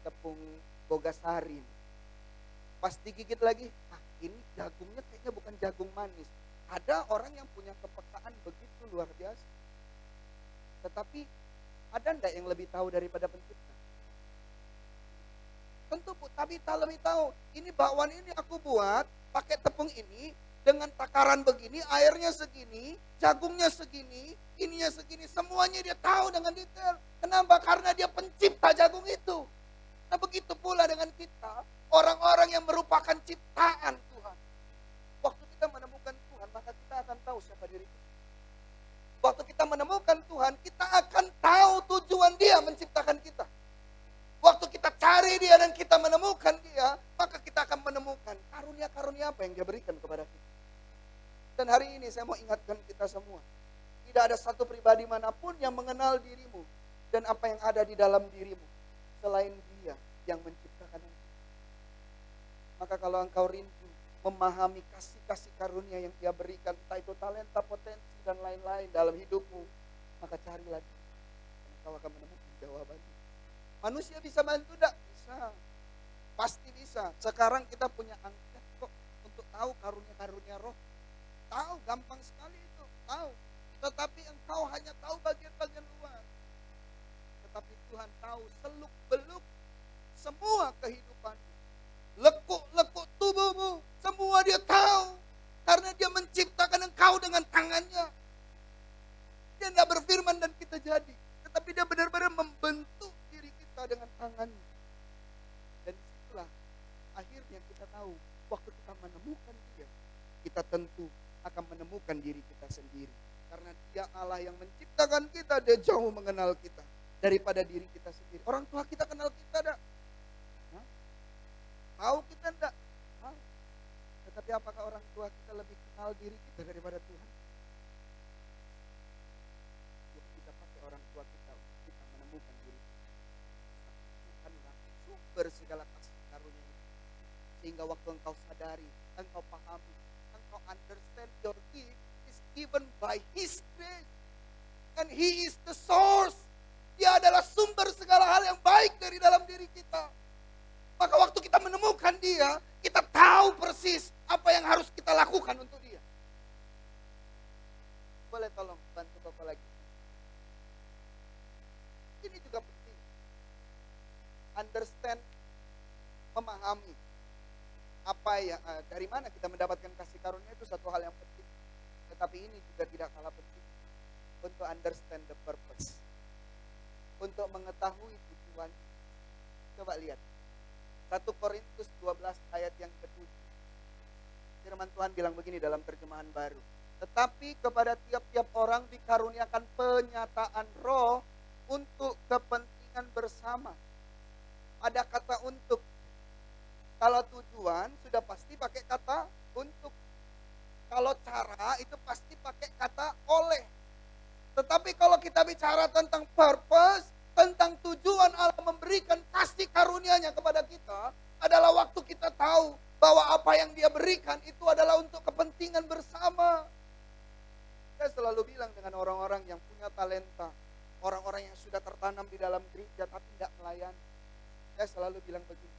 tepung bogasari. Pas digigit lagi, ah ini jagungnya kayaknya bukan jagung manis. Ada orang yang punya kepekaan begitu luar biasa. Tetapi ada enggak yang lebih tahu daripada pencipta? Tentu Bu Tabita lebih tahu. Ini bakwan ini aku buat pakai tepung ini dengan takaran begini, airnya segini, jagungnya segini, ininya segini, semuanya dia tahu dengan detail. Kenapa? Karena dia pencipta jagung itu. Nah begitu pula dengan kita, orang-orang yang merupakan ciptaan Tuhan. Waktu kita menemukan Tuhan, maka kita akan tahu siapa diri kita. Waktu kita menemukan Tuhan, kita akan tahu tujuan Dia menciptakan kita. Waktu kita cari Dia dan kita menemukan Dia, maka kita akan menemukan karunia-karunia apa yang Dia berikan kepada kita. Dan hari ini saya mau ingatkan kita semua, tidak ada satu pribadi manapun yang mengenal dirimu dan apa yang ada di dalam dirimu selain Dia yang menciptakan engkau. Maka kalau engkau rindu memahami kasih-kasih karunia yang Dia berikan, entah itu talenta, potensi dan lain-lain dalam hidupmu, maka carilah Dia. Dan engkau akan menemukan jawabannya. Manusia bisa bantu enggak? Bisa. Pasti bisa. Sekarang kita punya angkat kok untuk tahu karunia-karunia roh. Tahu, gampang sekali itu. Tahu. Tetapi engkau hanya tahu bagian-bagian luar. Tetapi Tuhan tahu seluk-beluk semua kehidupanmu. Lekuk-lekuk tubuhmu. Semua Dia tahu. Karena Dia menciptakan engkau dengan tangannya. Dia tidak berfirman dan kita jadi. Tetapi Dia benar-benar membentuk diri kita dengan tangannya. Dan disitulah akhirnya kita tahu, waktu kita menemukan Dia, kita tentu akan menemukan diri kita sendiri. Karena Dia Allah yang menciptakan kita, Dia jauh mengenal kita daripada diri kita sendiri. Orang tua kita kenal kita enggak? Tahu kita enggak? Tetapi apakah orang tua kita lebih kenal diri kita daripada Tuhan? Kita pakai orang tua kita untuk kita menemukan diri kita. Tuhanlah sumber segala kasih karunia itu. Sehingga waktu engkau sadari, engkau pahami, engkau understand your gift is given by His grace. And He is the source. Dia adalah sumber segala hal yang baik dari dalam diri kita. Maka waktu kita menemukan Dia, kita tahu persis apa yang harus kita lakukan untuk Dia. Boleh tolong bantu Bapak lagi. Ini juga penting. Understand, memahami apa ya, dari mana kita mendapatkan kasih karunia itu satu hal yang penting. Tetapi ini juga tidak kalah penting untuk understand the purpose. Untuk mengetahui tujuan. Coba lihat 1 Korintus 12 ayat yang ke-7. Firman Tuhan bilang begini dalam terjemahan baru. Tetapi kepada tiap-tiap orang dikaruniakan penyataan roh untuk kepentingan bersama. Ada kata untuk. Kalau tujuan sudah pasti pakai kata untuk. Kalau cara itu pasti pakai kata oleh. Tetapi kalau kita bicara tentang purpose, tentang tujuan Allah memberikan kasih karunia-Nya kepada kita, adalah waktu kita tahu bahwa apa yang Dia berikan itu adalah untuk kepentingan bersama. Saya selalu bilang dengan orang-orang yang punya talenta, orang-orang yang sudah tertanam di dalam gereja tapi tidak melayani. Saya selalu bilang begini,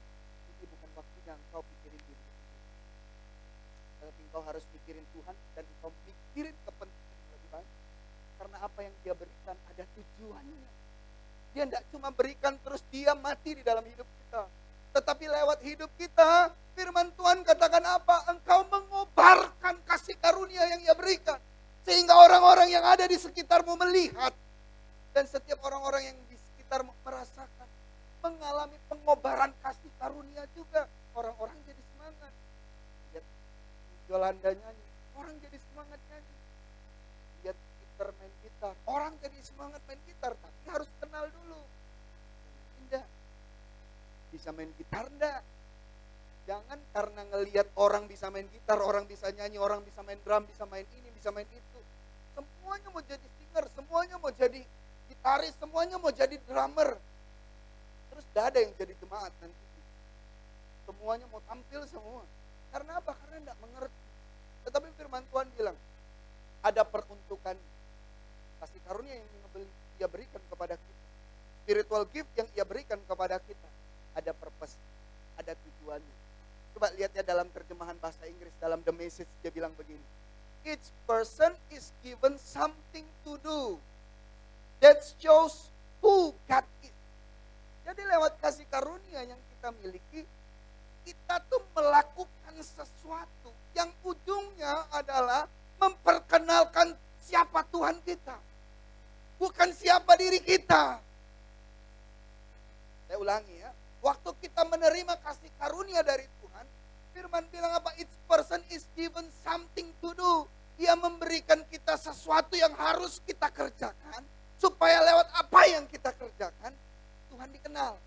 ini bukan waktunya engkau pikirin diri sendiri. Tapi engkau harus pikirin Tuhan dan engkau pikirin kepentingan yang lebih banyak. Karena apa yang Dia berikan ada tujuannya. Dia tidak cuma berikan terus dia mati di dalam hidup kita. Tetapi lewat hidup kita, firman Tuhan katakan apa? Engkau mengobarkan kasih karunia yang Dia berikan. Sehingga orang-orang yang ada di sekitarmu melihat Dan setiap orang-orang yang di sekitar merasakan, mengalami pengobaran kasih karunia juga. Orang-orang jadi semangat. Lihat Yolanda nyanyi, orang jadi semangat nyanyi. Lihat Peter main gitar, orang jadi semangat main gitar. Tapi harus kenal dulu. Indah. Bisa main gitar enggak? Jangan karena ngelihat orang bisa main gitar, orang bisa nyanyi, orang bisa main drum, bisa main ini, bisa main itu. Semuanya mau jadi singer, semuanya mau jadi gitaris, semuanya mau jadi drummer. Terus gak ada yang jadi jemaat nanti. Semuanya mau tampil semua. Karena apa? Karena tidak mengerti. Tetapi firman Tuhan bilang, ada peruntukan kasih karunia yang Ia berikan kepada kita. Spiritual gift yang Ia berikan kepada kita. Ada purpose, ada tujuannya. Coba lihat ya dalam terjemahan bahasa Inggris, dalam The Message dia bilang begini. Each person is given something to do that shows who God is. Jadi lewat kasih karunia yang kita miliki, kita tuh melakukan sesuatu yang ujungnya adalah memperkenalkan siapa Tuhan kita. Bukan siapa diri kita. Saya ulangi ya. Waktu kita menerima kasih karunia dari Tuhan, firman bilang apa? Each person is given something to do. Dia memberikan kita sesuatu yang harus kita kerjakan. Supaya lewat apa yang kita kerjakan, Tuhan dikenal.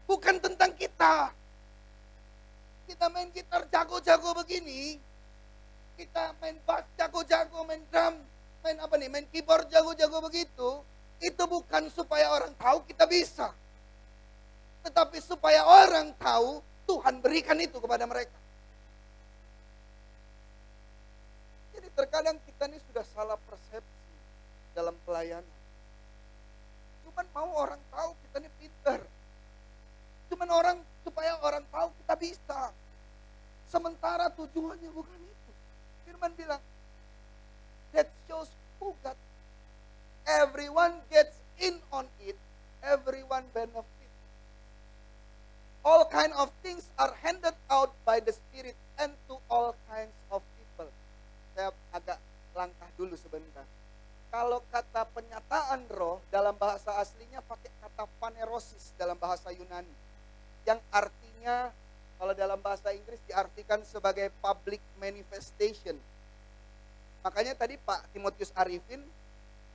Bukan tentang kita. Kita main gitar jago-jago begini. Kita main bass jago-jago, main drum, main apa nih, main keyboard jago-jago begitu. Itu bukan supaya orang tahu kita bisa. Tetapi supaya orang tahu Tuhan berikan itu kepada mereka. Jadi terkadang kita ini sudah salah persepsi dalam pelayanan. Cuman mau orang tahu kita ini pintar. Cuman supaya orang tahu kita bisa. Sementara tujuannya bukan itu. Firman bilang, that shows who God. Everyone gets in on it. Everyone benefit. All kind of things are handed out by the Spirit and to all kinds of people. Saya agak langkah dulu sebentar. Kalau kata penyataan roh dalam bahasa aslinya pakai kata phanerosis dalam bahasa Yunani. Yang artinya kalau dalam bahasa Inggris diartikan sebagai public manifestation. Makanya tadi Pak Timotius Arifin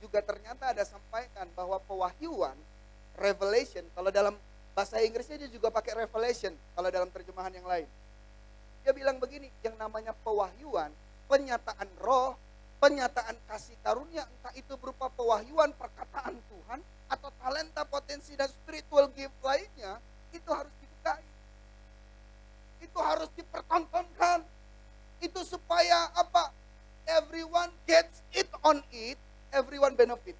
juga ternyata ada sampaikan bahwa pewahyuan, revelation, kalau dalam bahasa Inggrisnya dia juga pakai revelation kalau dalam terjemahan yang lain. Dia bilang begini, yang namanya pewahyuan, penyataan roh, penyataan kasih karunia, entah itu berupa pewahyuan, perkataan Tuhan, atau talenta, potensi, dan spiritual gift lainnya, itu harus dibukai. Itu harus dipertontonkan. Itu supaya apa? Everyone gets it on it, everyone benefit.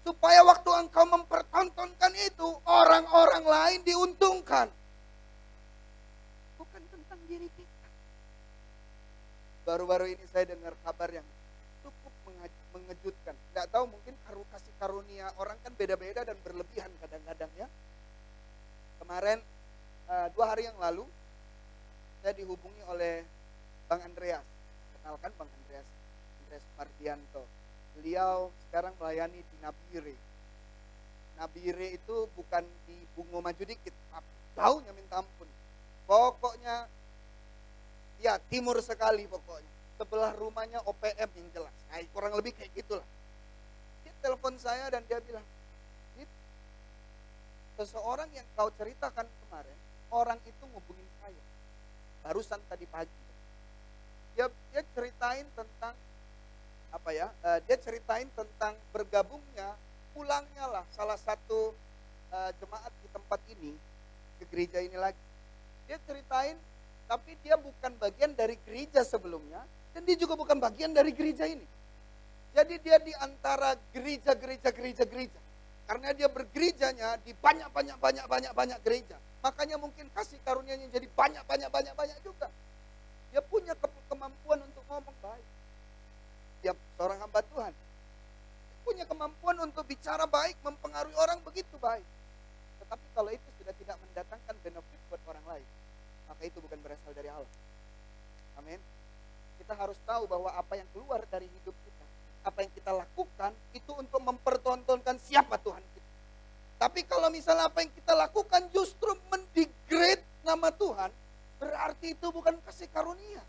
Supaya waktu engkau mempertontonkan itu, orang-orang lain diuntungkan. Bukan tentang diri kita. Baru-baru ini saya dengar kabar yang cukup mengejutkan. Nggak tahu mungkin kasih karunia orang kan beda-beda dan berlebihan kadang-kadang ya. Kemarin 2 hari yang lalu saya dihubungi oleh Bang Andreas. Kenalkan Bang Andreas Mardianto. Beliau sekarang melayani di Nabire. Nabire itu bukan di Bungo Maju dikit, tapi jauhnya minta ampun. Pokoknya ya timur sekali pokoknya. Sebelah rumahnya OPM yang jelas. Nah, kurang lebih kayak gitulah. Dia telepon saya dan dia bilang, seseorang yang kau ceritakan kemarin, orang itu ngubungin saya. Barusan tadi pagi. Dia ceritain tentang apa ya? Dia ceritain tentang bergabungnya, pulangnya lah salah satu jemaat di tempat ini ke gereja ini lagi. Dia ceritain, tapi dia bukan bagian dari gereja sebelumnya, dan dia juga bukan bagian dari gereja ini. Jadi dia di antara gereja. Karena dia bergerejanya di banyak gereja. Makanya mungkin kasih karunia-Nya jadi banyak juga. Dia punya kemampuan untuk ngomong baik. Dia seorang hamba Tuhan. Dia punya kemampuan untuk bicara baik, mempengaruhi orang begitu baik. Tetapi kalau itu sudah tidak mendatangkan benefit buat orang lain, maka itu bukan berasal dari Allah. Amin. Kita harus tahu bahwa apa yang keluar dari hidup kita apa yang kita lakukan itu untuk mempertontonkan siapa Tuhan kita. Tapi kalau misalnya apa yang kita lakukan justru mendegrade nama Tuhan, berarti itu bukan kasih karunia.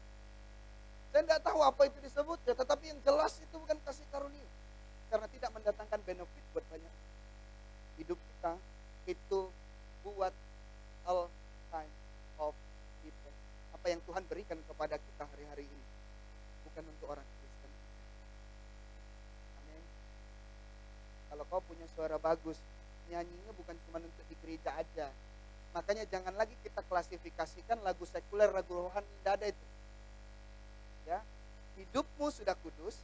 Saya tidak tahu apa itu disebut ya, tetapi yang jelas itu bukan kasih karunia. Karena tidak mendatangkan benefit buat banyak. Hidup kita itu buat all kind of people. Apa yang Tuhan berikan kepada kita hari-hari ini bukan untuk orang Kristen. Amin. Kalau kau punya suara bagus, nyanyinya bukan cuma untuk di gereja aja. Makanya jangan lagi kita klasifikasikan lagu sekuler, lagu rohani, tidak ada itu. Ya, hidupmu sudah kudus,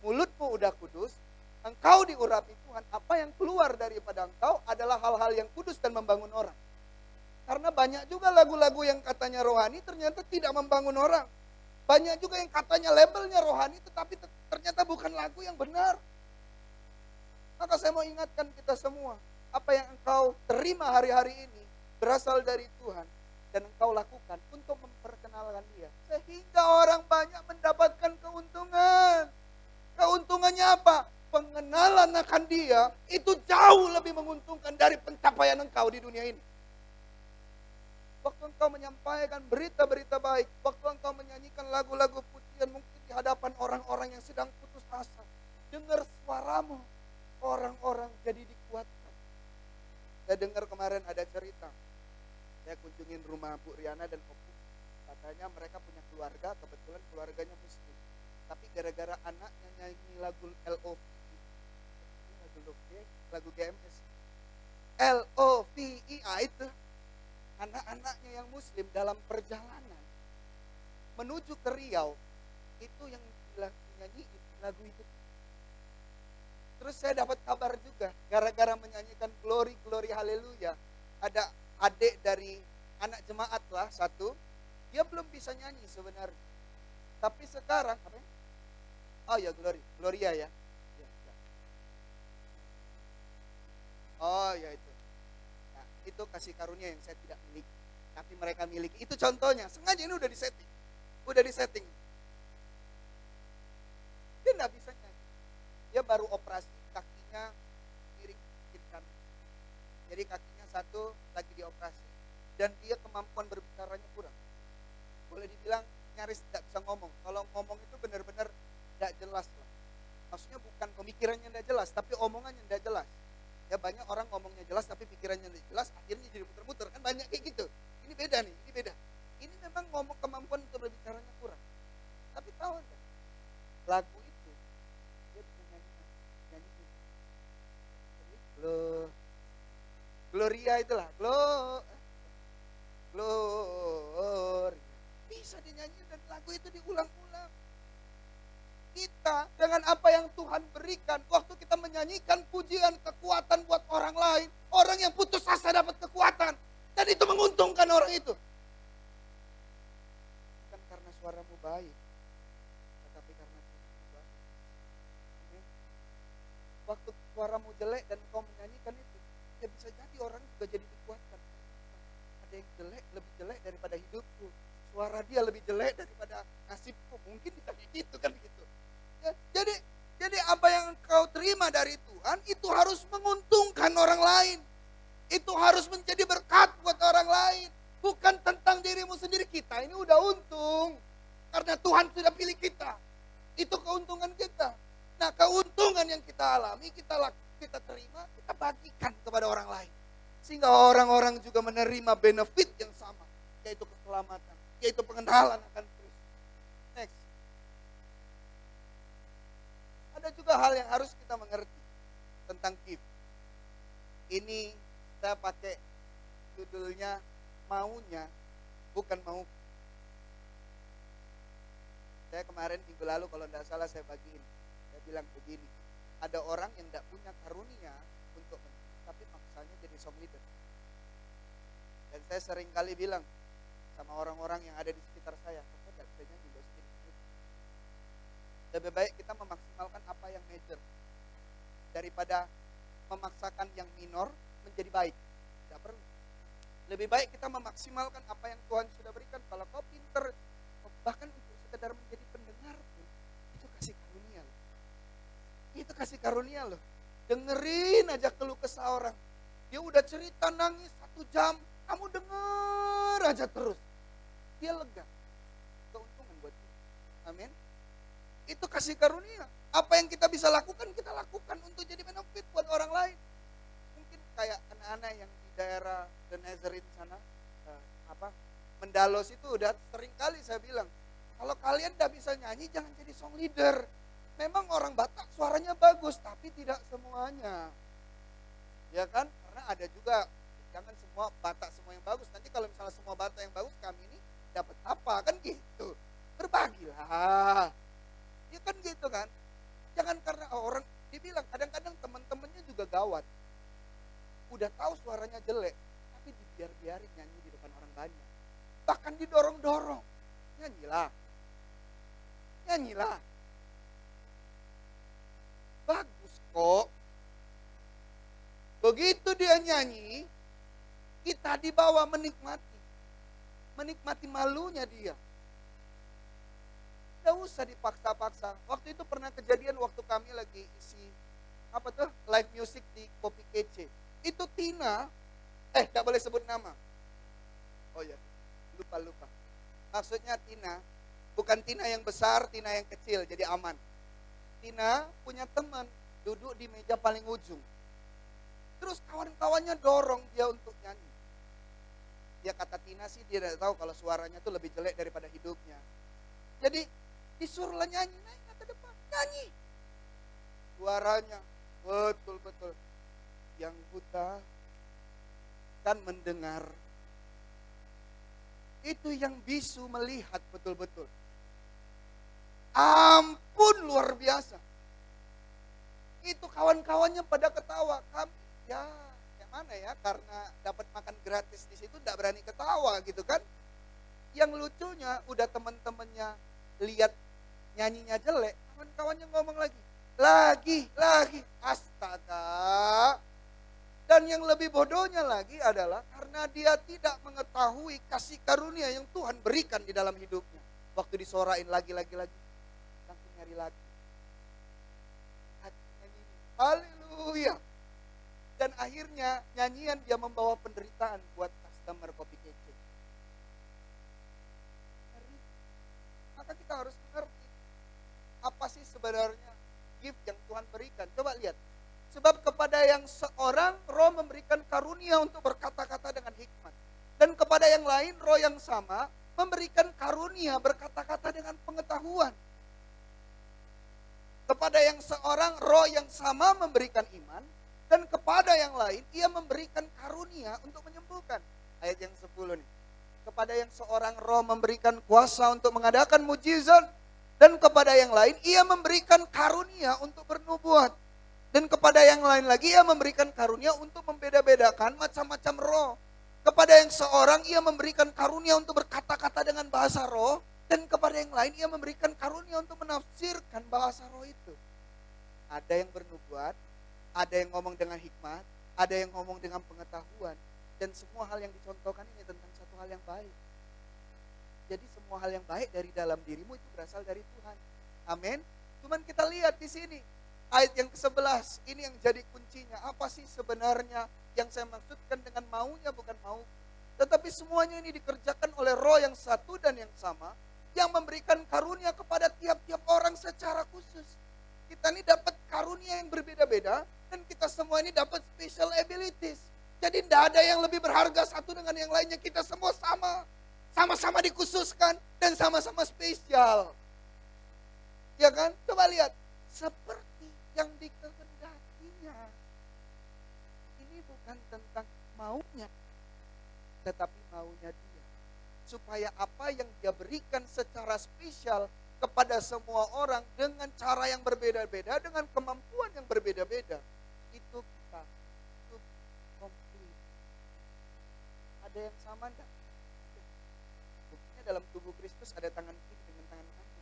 mulutmu udah kudus, engkau diurapi Tuhan. Apa yang keluar daripada engkau adalah hal-hal yang kudus dan membangun orang. Karena banyak juga lagu-lagu yang katanya rohani ternyata tidak membangun orang. Banyak juga yang katanya labelnya rohani tetapi ternyata bukan lagu yang benar. Maka saya mau ingatkan kita semua, apa yang engkau terima hari-hari ini berasal dari Tuhan dan engkau lakukan untuk memperkenalkan Dia. Sehingga orang banyak mendapatkan keuntungan. Keuntungannya apa? Pengenalan akan Dia itu jauh lebih menguntungkan dari pencapaian engkau di dunia ini. Waktu engkau menyampaikan berita-berita baik, waktu engkau menyanyikan lagu-lagu pujian mungkin di hadapan orang-orang yang sedang putus asa, dengar suaramu, orang-orang jadi dikuatkan. Saya dengar kemarin ada cerita, saya kunjungin rumah Bu Riana dan Opu, katanya mereka punya keluarga, kebetulan keluarganya Muslim, tapi gara-gara anaknya nyanyi lagu LOV, lagu GMS, LOVIA itu, anak-anaknya yang Muslim dalam perjalanan menuju ke Riau itu yang nyanyi lagu itu. Terus saya dapat kabar juga gara-gara menyanyikan Glory Glory Haleluya, ada adik dari anak jemaat lah satu, dia belum bisa nyanyi sebenarnya. Tapi sekarang apa ya? Oh ya Gloria ya. Oh ya itu. Itu kasih karunia yang saya tidak miliki, tapi mereka miliki. Itu contohnya, sengaja ini udah disetting. Dia nggak bisa nyanyi. Dia baru operasi kakinya kiri kanan. Jadi kakinya satu lagi dioperasi dan dia kemampuan berbicaranya kurang. Boleh dibilang nyaris tidak bisa ngomong. Kalau ngomong itu benar-benar tidak jelas lah. Maksudnya bukan pemikirannya tidak jelas, tapi omongannya tidak jelas. Ya banyak orang ngomongnya jelas tapi pikirannya tidak jelas, akhirnya jadi muter-muter, kan banyak kayak gitu. Ini beda nih, ini beda. Ini memang ngomong kemampuan untuk berbicaranya kurang. Tapi tahu enggak? Lagu itu dia bisa nyanyi Gloria itulah, Gloria. Bisa dinyanyi dan lagu itu diulang-ulang. Kita dengan apa yang Tuhan berikan, waktu kita menyanyikan pujian kekuatan buat orang lain, orang yang putus asa dapat kekuatan, dan itu menguntungkan orang itu. Bukan karena suaramu baik, tetapi karena Tuhan baik. Amin. Waktu suaramu jelek dan kau menyanyikan itu, ya bisa jadi orang juga jadi dikuatkan. Ada yang jelek, lebih jelek daripada hidupku. Suara dia lebih jelek daripada nasibku. Mungkin bisa gitu kan gitu. Ya, jadi apa yang engkau terima dari Tuhan itu harus menguntungkan orang lain. Itu harus menjadi berkat buat orang lain. Bukan tentang dirimu sendiri. Kita ini udah untung. Karena Tuhan sudah pilih kita. Itu keuntungan kita. Nah keuntungan yang kita alami, kita terima, kita bagikan kepada orang lain. Sehingga orang-orang juga menerima benefit yang sama. Yaitu keselamatan. Yaitu pengenalan akan Kristus. Next. Ada juga hal yang harus kita mengerti tentang give. Ini saya pakai judulnya maunya bukan mau. Saya kemarin minggu lalu kalau tidak salah saya bagiin. Saya bilang begini, ada orang yang tidak punya karunia untuk tapi maksanya jadi song leader. Dan saya sering kali bilang sama orang-orang yang ada di sekitar saya, kok tidak bisa nyanyi gospel. Lebih baik kita memaksimalkan apa yang major daripada memaksakan yang minor menjadi baik. Tidak perlu. Lebih baik kita memaksimalkan apa yang Tuhan sudah berikan. Kalau kau pinter, bahkan untuk sekedar menjadi pendengar pun, itu kasih karunia. Itu kasih karunia loh. Dengerin aja keluh kesah orang. Dia udah cerita nangis 1 jam, kamu denger aja terus. Dia lega. Keuntungan buat dia. Amin. Itu kasih karunia. Apa yang kita bisa lakukan, kita lakukan untuk jadi benefit buat orang lain. Mungkin kayak anak-anak yang di daerah The Nazarene sana, Mendalos itu udah sering kali saya bilang, kalau kalian tidak bisa nyanyi jangan jadi song leader. Memang orang Batak suaranya bagus, tapi tidak semuanya. Ya kan? Karena ada juga, jangan semua Batak semua yang bagus. Nanti kalau misalnya semua Batak yang bagus, kami ini dapat apa? Kan gitu. Berbagilah. Ya kan gitu kan? Jangan karena orang dibilang, kadang-kadang teman-temannya juga gawat. Udah tahu suaranya jelek, tapi dibiarin nyanyi di depan orang banyak. Bahkan didorong-dorong. Nyanyilah. Nyanyilah. Bagus kok. Begitu dia nyanyi, kita dibawa menikmati. Menikmati malunya dia. Tidak usah dipaksa-paksa. Waktu itu pernah kejadian waktu kami lagi isi live music di Kopi Kece. Itu Tina, tidak boleh sebut nama. Oh ya, lupa. Maksudnya Tina, bukan Tina yang besar, Tina yang kecil, jadi aman. Tina punya teman, duduk di meja paling ujung. Terus kawan-kawannya dorong dia untuk nyanyi. Dia kata Tina sih, dia tidak tahu kalau suaranya tuh lebih jelek daripada hidupnya. Jadi disuruhlah nyanyi, naik ke depan, nyanyi. Suaranya betul-betul. Yang buta kan mendengar. Itu yang bisu melihat betul-betul. Ampun luar biasa. Itu kawan-kawannya pada ketawa. Kami ya yang mana ya, karena dapat makan gratis di situ tidak berani ketawa gitu kan. Yang lucunya udah teman-temannya lihat nyanyinya jelek, kawan-kawannya ngomong lagi, astaga. Dan yang lebih bodohnya lagi adalah karena dia tidak mengetahui kasih karunia yang Tuhan berikan di dalam hidupnya. Waktu disorain lagi, langsung nyari lagi. Haleluya. Dan akhirnya nyanyian dia membawa penderitaan buat customer Kopi Kece. Maka kita harus mengerti apa sih sebenarnya gift yang Tuhan berikan. Coba lihat. Sebab kepada yang seorang Roh memberikan karunia untuk berkata-kata dengan hikmat. Dan kepada yang lain Roh yang sama memberikan karunia berkata-kata dengan pengetahuan. Kepada yang seorang Roh yang sama memberikan iman. Dan kepada yang lain ia memberikan karunia untuk menyembuhkan. Ayat yang 10 nih. Kepada yang seorang Roh memberikan kuasa untuk mengadakan mujizat. Dan kepada yang lain ia memberikan karunia untuk bernubuat. Dan kepada yang lain lagi ia memberikan karunia untuk membeda-bedakan macam-macam roh. Kepada yang seorang ia memberikan karunia untuk berkata-kata dengan bahasa roh. Dan kepada yang lain ia memberikan karunia untuk menafsirkan bahasa roh itu. Ada yang bernubuat, ada yang ngomong dengan hikmat, ada yang ngomong dengan pengetahuan. Dan semua hal yang dicontohkan ini tentang satu hal yang baik. Jadi semua hal yang baik dari dalam dirimu itu berasal dari Tuhan. Amin. Cuman kita lihat di sini. Ayat yang ke-11, ini yang jadi kuncinya. Apa sih sebenarnya yang saya maksudkan dengan maunya bukan mau. Tetapi semuanya ini dikerjakan oleh Roh yang satu dan yang sama. Yang memberikan karunia kepada tiap-tiap orang secara khusus. Kita ini dapat karunia yang berbeda-beda. Dan kita semua ini dapat special abilities. Jadi tidak ada yang lebih berharga satu dengan yang lainnya. Kita semua sama. Sama-sama dikhususkan dan sama-sama spesial. Ya kan? Coba lihat. Seperti yang dikehendakinya. Ini bukan tentang maunya, tetapi maunya dia. Supaya apa yang dia berikan secara spesial kepada semua orang dengan cara yang berbeda-beda, dengan kemampuan yang berbeda-beda, itu kita itu komplit. Ada yang sama enggak? Buktinya dalam tubuh Kristus ada tangan kiri dengan tangan kanan.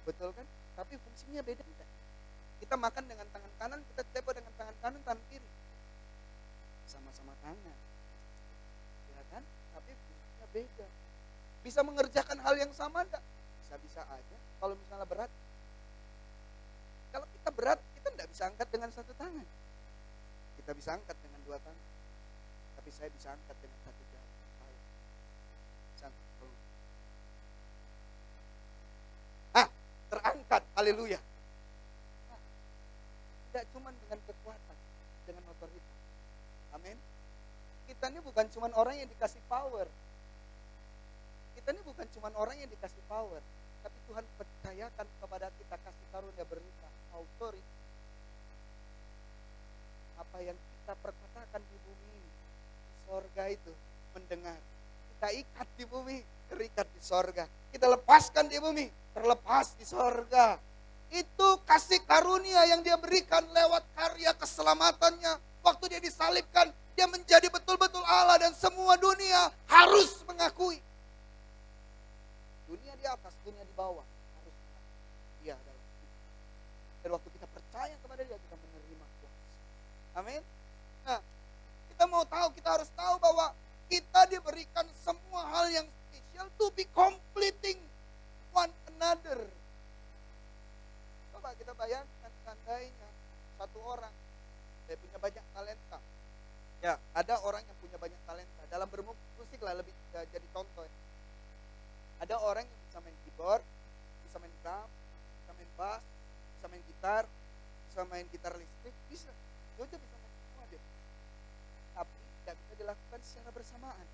Betul kan? Tapi fungsinya beda enggak? Kita makan dengan tangan kanan, kita tepuk dengan tangan kanan, tangan kiri. Sama-sama tangan. Ya kan? Tapi fungsinya beda. Bisa mengerjakan hal yang sama enggak? Bisa-bisa aja. Kalau misalnya berat. Kalau kita berat, kita tidak bisa angkat dengan satu tangan. Kita bisa angkat dengan dua tangan. Tapi saya bisa angkat dengan satu jari. Saya bisa angkat perut. Terangkat, haleluya. Nah, tidak cuma dengan kekuatan, dengan otoritas. Amin. Kita ini bukan cuma orang yang dikasih power. Kita ini bukan cuma orang yang dikasih power. Tapi Tuhan percayakan kepada kita kasih karunia berita, authority. Apa yang kita perkatakan di bumi ini, di sorga itu mendengar. Kita ikat di bumi, terikat di sorga. Kita lepaskan di bumi, terlepas di sorga. Itu kasih karunia yang dia berikan lewat karya keselamatannya. Waktu dia disalibkan, dia menjadi betul-betul Allah dan semua dunia harus mengakui. Dunia di atas, dunia di bawah harus mengakui dia adalah Tuhan. Dan waktu kita percaya kepada dia, kita menerima kuasa. Amin. Nah, kita mau tahu, kita harus tahu bahwa kita diberikan semua hal yang spesial to be completing one another. Coba kita bayangkan seandainya satu orang, saya punya banyak talenta. Ya, ada orang yang punya banyak talenta. Dalam bermusik lah lebih jadi contoh ya. Ada orang yang bisa main keyboard, bisa main drum, bisa main bass, bisa main gitar listrik, bisa. Jojo bisa main semua dia. Tapi tidak bisa dilakukan secara bersamaan.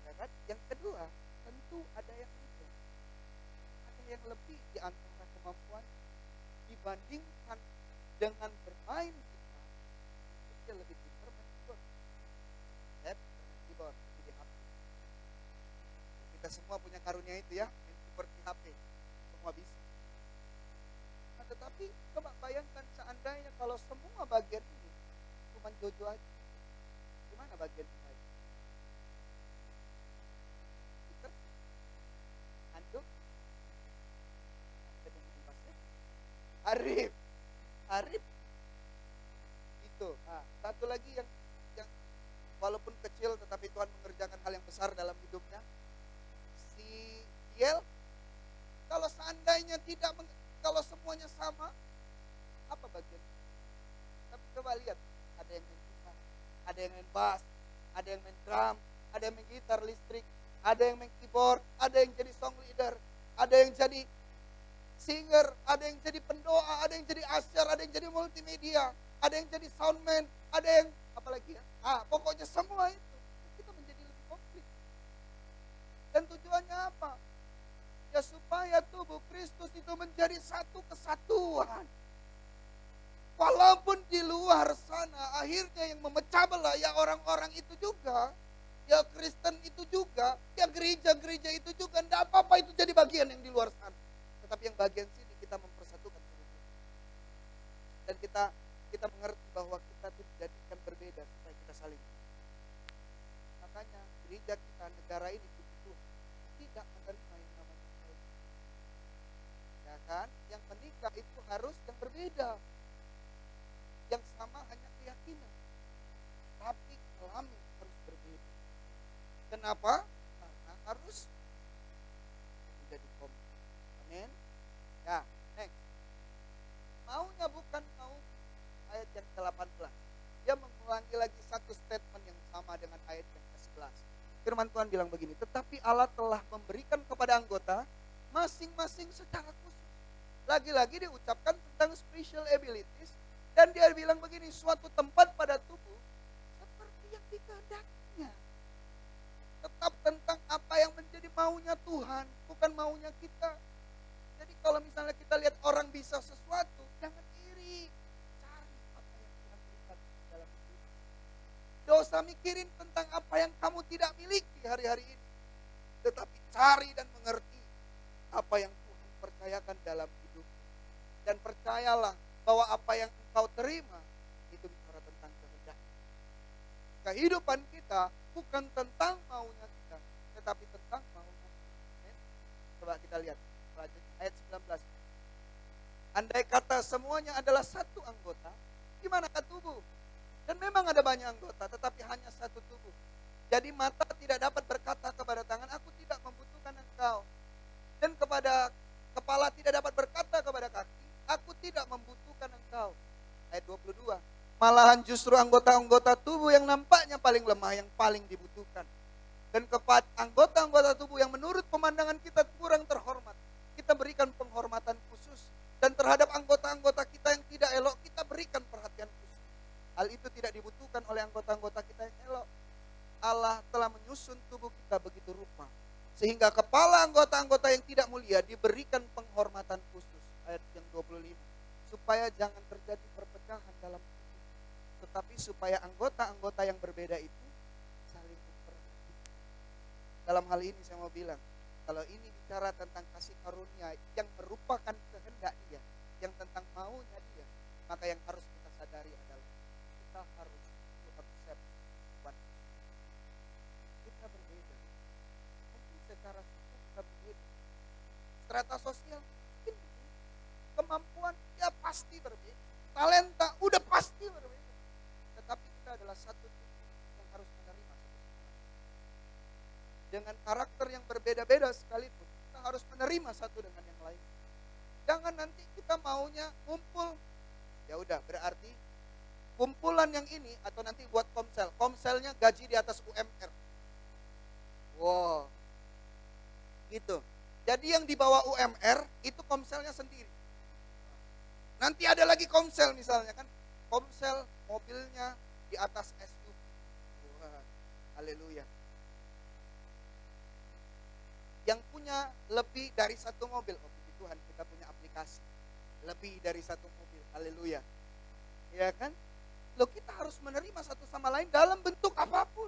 Ya kan? Yang kedua, tentu ada yang lebih. Ada yang lebih di antara kemampuan dibandingkan dengan bermain gitar. Dia lebih pintar main keyboard. Saya pintar main keyboard di HP. Kita semua punya karunia itu ya, main keyboard di HP. Semua bisa. Nah, tetapi coba bayangkan seandainya kalau semua bagian ini cuma Jojo aja. Gimana bagian yang lain? Peter? Anduk? Arif. Itu. Nah, satu lagi yang walaupun kecil tetapi Tuhan mengerjakan hal yang besar dalam hidupnya. Si Yel, kalau seandainya kalau semuanya sama, apa bagiannya? Tapi coba lihat, ada yang main gitar, ada yang main bass, ada yang main drum, ada yang main gitar listrik, ada yang main keyboard, ada yang jadi song leader, ada yang jadi singer, ada yang jadi pendoa, ada yang jadi asyar, ada yang jadi multimedia, ada yang jadi soundman, ada yang apalagi ya. Pokoknya semua itu kita menjadi lebih komplit. Dan tujuannya apa? Ya supaya tubuh Kristus itu menjadi satu kesatuan. Walaupun di luar sana akhirnya yang memecah belah ya orang-orang itu juga, ya Kristen itu juga, ya gereja-gereja itu juga, enggak apa-apa itu jadi bagian yang di luar sana. Tetapi yang bagian sini kita mempersatukan tubuh. Dan kita mengerti bahwa kita dijadikan berbeda supaya kita saling. Makanya gereja kita, negara ini itu tidak menerima yang namanya kawin. Ya kan? Yang menikah itu harus yang berbeda. Yang sama hanya keyakinan. Tapi kelamin harus berbeda. Kenapa? Karena harus menjadi komplit. Amin. Ya, next. Maunya bukan mau ayat yang ke-18. Dia mengulangi lagi satu statement yang sama dengan ayat yang ke-11. Firman Tuhan bilang begini, tetapi Allah telah memberikan kepada anggota masing-masing secara khusus. Lagi-lagi diucapkan tentang special abilities. Dan dia bilang begini, suatu tempat pada tubuh seperti yang dikehendakinya. Tetap tentang apa yang menjadi maunya Tuhan, bukan maunya kita. Jadi kalau misalnya kita lihat orang bisa sesuatu, jangan iri. Cari apa yang Tuhan berikan dalam hidup. Tidak usah mikirin tentang apa yang kamu tidak miliki hari-hari ini. Tetapi cari dan mengerti apa yang Tuhan percayakan dalam hidup. Dan percayalah bahwa apa yang engkau terima itu bicara tentang kehendak. Kehidupan kita bukan tentang maunya kita, tetapi tentang maunya Tuhan. Coba kita lihat selanjutnya ayat 19. Andai kata semuanya adalah satu anggota, di manakah tubuh? Dan memang ada banyak anggota, tetapi hanya satu tubuh. Jadi mata tidak dapat berkata kepada tangan, aku tidak membutuhkan engkau. Dan kepada kepala tidak dapat berkata kepada kaki, aku tidak membutuhkan engkau. 22. Malahan justru anggota-anggota tubuh yang nampaknya paling lemah, yang paling dibutuhkan. Dan kepada anggota-anggota tubuh yang menurut pemandangan kita kurang terhormat, kita berikan penghormatan khusus. Dan terhadap anggota-anggota kita yang tidak elok, kita berikan perhatian khusus. Hal itu tidak dibutuhkan oleh anggota-anggota kita yang elok. Allah telah menyusun tubuh kita begitu rupa, sehingga kepala anggota-anggota yang tidak mulia diberikan penghormatan khusus. Ayat yang 25. Supaya jangan terjadi perpecahan dalam tubuh, tetapi supaya anggota-anggota yang berbeda itu saling memperhatikan. Dalam hal ini saya mau bilang, kalau ini bicara tentang kasih karunia yang merupakan kehendak Dia, yang tentang maunya Dia, maka yang harus kita sadari adalah kita harus accept one. Kita berbeda. Mungkin secara suku kita berbeda. Strata sosial mungkin berbeda. Kemampuan ya pasti berbeda. Talenta udah pasti berbeda. Tetapi kita adalah satu tubuh yang harus menerima satu sama lain. Dengan karakter yang berbeda-beda sekalipun, kita harus menerima satu dengan yang lain. Jangan nanti kita maunya kumpul, ya udah berarti kumpulan yang ini atau nanti buat komsel, komselnya gaji di atas UMR. Wow, gitu. Jadi yang di bawah UMR itu komselnya sendiri. Nanti ada lagi komsel misalnya kan, komsel mobilnya di atas SUV. Wah, haleluya. Yang punya lebih dari satu mobil, oh puji Tuhan kita punya aplikasi lebih dari satu mobil, haleluya, ya kan? Loh kita harus menerima satu sama lain dalam bentuk apapun,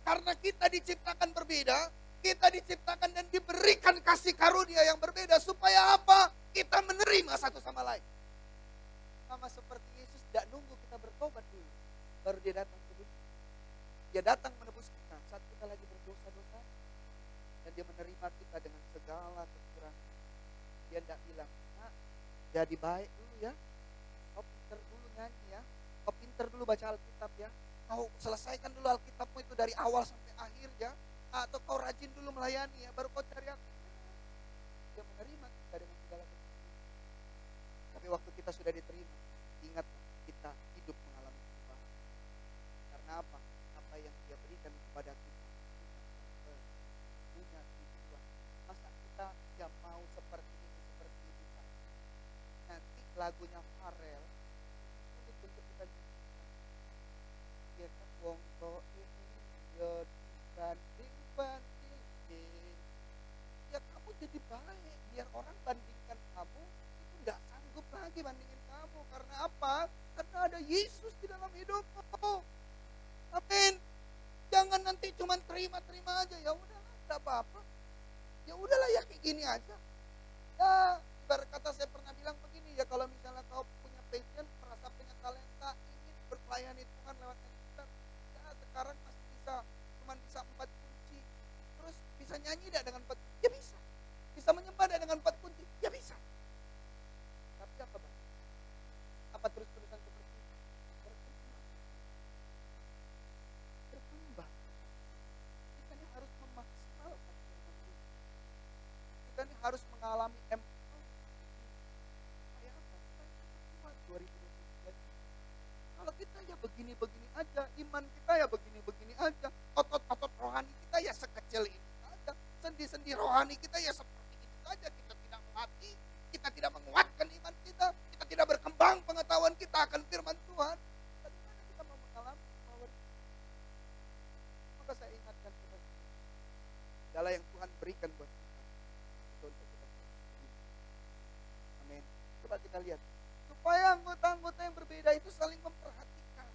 karena kita diciptakan berbeda, kita diciptakan dan diberikan kasih karunia yang berbeda, supaya apa? Kita menerima satu sama lain. Sama seperti Yesus tidak nunggu kita bertobat dulu, baru Dia datang ke dunia. Dia datang menebus kita saat kita lagi berdosa-dosa. Dan Dia menerima kita dengan segala kekurangan. Dia tidak bilang, nah, jadi baik dulu ya. Kau pinter dulu nyanyi ya. Kau pinter dulu baca Alkitab ya. Kau selesaikan dulu Alkitabmu itu dari awal sampai akhir ya. Atau kau rajin dulu melayani ya. Baru kau cari aku. Dia menerima kita dengan segala kekurangan. Tapi waktu kita sudah diterima, ingatlah kita hidup mengalami perubahan. Karena apa? Apa yang Dia berikan kepada kita punya tujuan. Masa kita ya mau seperti ini saja. Nanti lagunya Farel sulit untuk kita nyanyikan. Ya kan wongko ini ya dibanding. Ya kamu jadi baik biar orang bandingkan kamu itu tidak sanggup lagi bandingin kamu. Karena apa? Karena ada Yesus di dalam hidupmu. Amin. Jangan nanti cuma terima-terima aja, ya udah tidak apa-apa. Ya udahlah ya kayak gini aja. Ya ibarat kata saya pernah bilang begini, ya kalau misalnya kau punya passion, merasa punya talenta, ingin berpelayani Tuhan lewat kita, ya sekarang masih cuma bisa 4 kunci. Terus bisa nyanyi tidak dengan 4 kunci? Ya bisa. Bisa menyembah tidak dengan 4 kunci? Ya bisa. Tapi apa Bang? Apa terus-terusan seperti itu? Berkembang. Kita ini harus memaksimalkan firman Tuhan. Kita ini harus mengalami empati. Supaya apa? Kita kuat 2023. Kalau kita ya begini-begini aja, iman kita ya begini-begini aja, otot-otot rohani kita ya sekecil ini aja, sendi-sendi rohani kita ya seperti ini saja, kita tidak melatih, kita tidak menguatkan iman kita tidak berkembang pengetahuan kita akan firman Tuhan. Bagaimana kita mau mengalami kemauan? Maka saya ingatkan kepada kita, segala yang Tuhan berikan buat kita, itu untuk kita. Amin. Coba kita lihat, supaya anggota-anggota yang berbeda itu saling memperhatikan.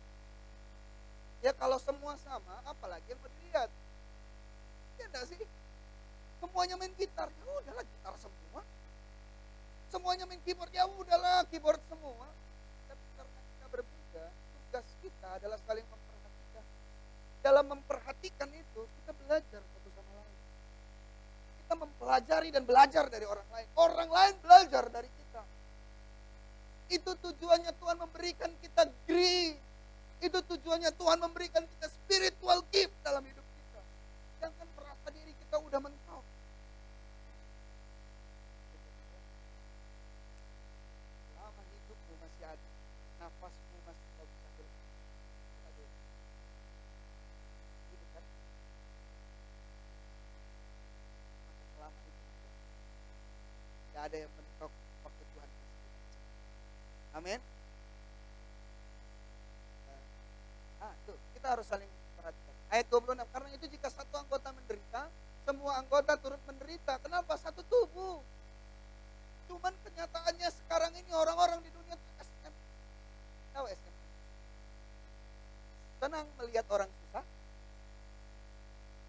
Ya kalau semua sama, apalagi yang berlihat. Ya enggak sih? Semuanya main gitar, ya udahlah gitar semua. Semuanya main keyboard, ya udahlah keyboard semua. Tapi karena kita berbeda, tugas kita adalah saling memperhatikan. Dalam memperhatikan itu, kita belajar satu sama lain. Kita mempelajari dan belajar dari orang lain. Orang lain belajar dari kita. Itu tujuannya Tuhan memberikan kita grace. Itu tujuannya Tuhan memberikan kita spiritual gift dalam hidup kita. Jangan merasa diri kita udah mentok. Selama hidupmu masih ada ada yang mentok waktu Tuhan kasih. Amin. Tuh, kita harus saling perhatikan. Ayat 26, karena itu jika satu anggota menderita, semua anggota turut menderita. Kenapa? Satu tubuh. Cuman kenyataannya sekarang ini orang-orang di dunia SM. Tahu SM? Senang melihat orang susah.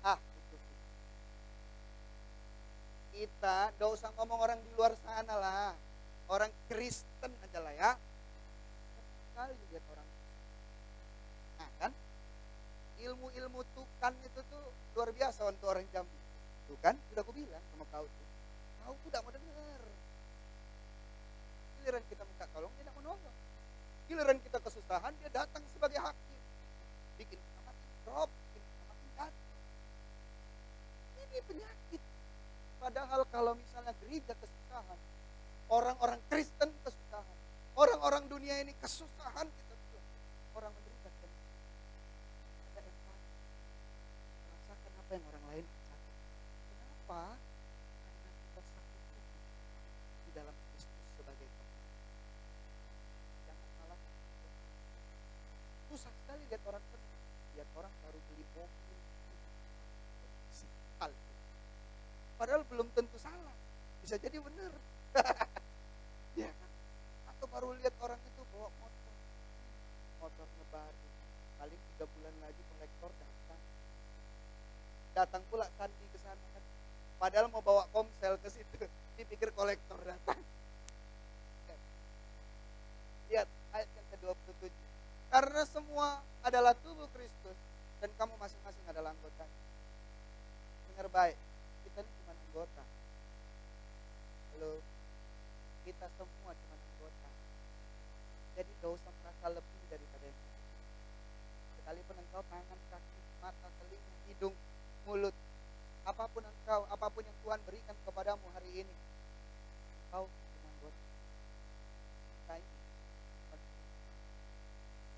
Betul. Kita gak usah ngomong orang di luar sana lah. Orang Kristen aja lah ya. Sekali lihat orang. Nah kan, ilmu-ilmu tukan itu tuh luar biasa untuk orang Jambi. Tuh kan, sudah aku bilang sama kau tuh. Kau tuh tidak mau dengar. Giliran kita minta tolong, dia tidak mau nolong. Giliran kita kesusahan, dia datang sebagai hakim. Bikin kita makin drop, bikin kita makin jatuh. Ini penyakit. Padahal kalau misalnya gereja kesusahan, orang-orang Kristen kesusahan, orang-orang dunia ini kesusahan, kita bilang, orang menderita kan. Ada empati. Merasakan apa yang orang lain rasakan. Kenapa? Karena kita satu tubuh di dalam Kristus sebagai Tuhan. Jangan malah susah sekali lihat orang senang. Lihat orang baru beli mobil. Sikal. Padahal belum tentu salah. Bisa jadi benar. Ya kan? Atau baru lihat orang itu bawa motor. Motornya baru. Paling 3 bulan lagi kolektor datang. Datang pula Sandi ke sana kan. Padahal mau bawa komsel ke situ. Dipikir kolektor datang. Lihat ayat yang ke-27. Karena semua adalah tubuh Kristus. Dan kamu masing-masing adalah anggota. Dengar baik. Kita ini cuma anggota. Halo. Kita semua cuma anggota. Jadi gak usah merasa lebih daripada yang lain. Sekalipun engkau tangan, kaki, mata, telinga, hidung, mulut. Apapun engkau, apapun yang Tuhan berikan kepadamu hari ini. Engkau cuma anggota. Kita ini.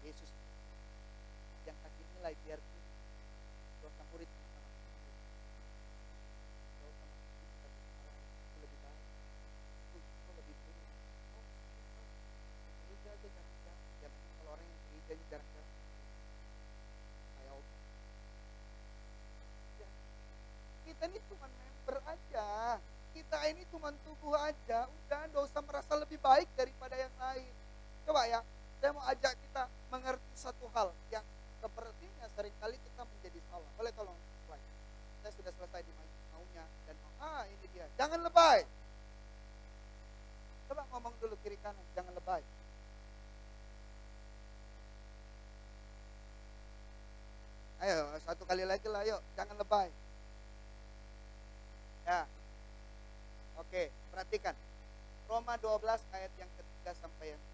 Yesus yang kasih nilai biar dosa murid sama-sama. Dosa murid itu lebih baik. Itu lebih mulia. Gereja aja jarang-jarang. Jangan kalau orang yang gerejanya jarang-jarang. Kayak apa? Ya. Kita ini cuma member aja. Kita ini cuma tubuh aja. Udah, gak usah merasa lebih baik daripada yang lain. Coba ya, saya mau ajak kita mengerti satu hal yang sepertinya seringkali kita menjadi salah. Boleh tolong slide. Saya sudah selesai di maunya dan ini dia. Jangan lebay. Coba ngomong dulu kiri kanan, jangan lebay. Ayo, satu kali lagi lah, yuk. Jangan lebay. Ya. Oke, perhatikan. Roma 12 ayat yang ketiga sampai yang kelima.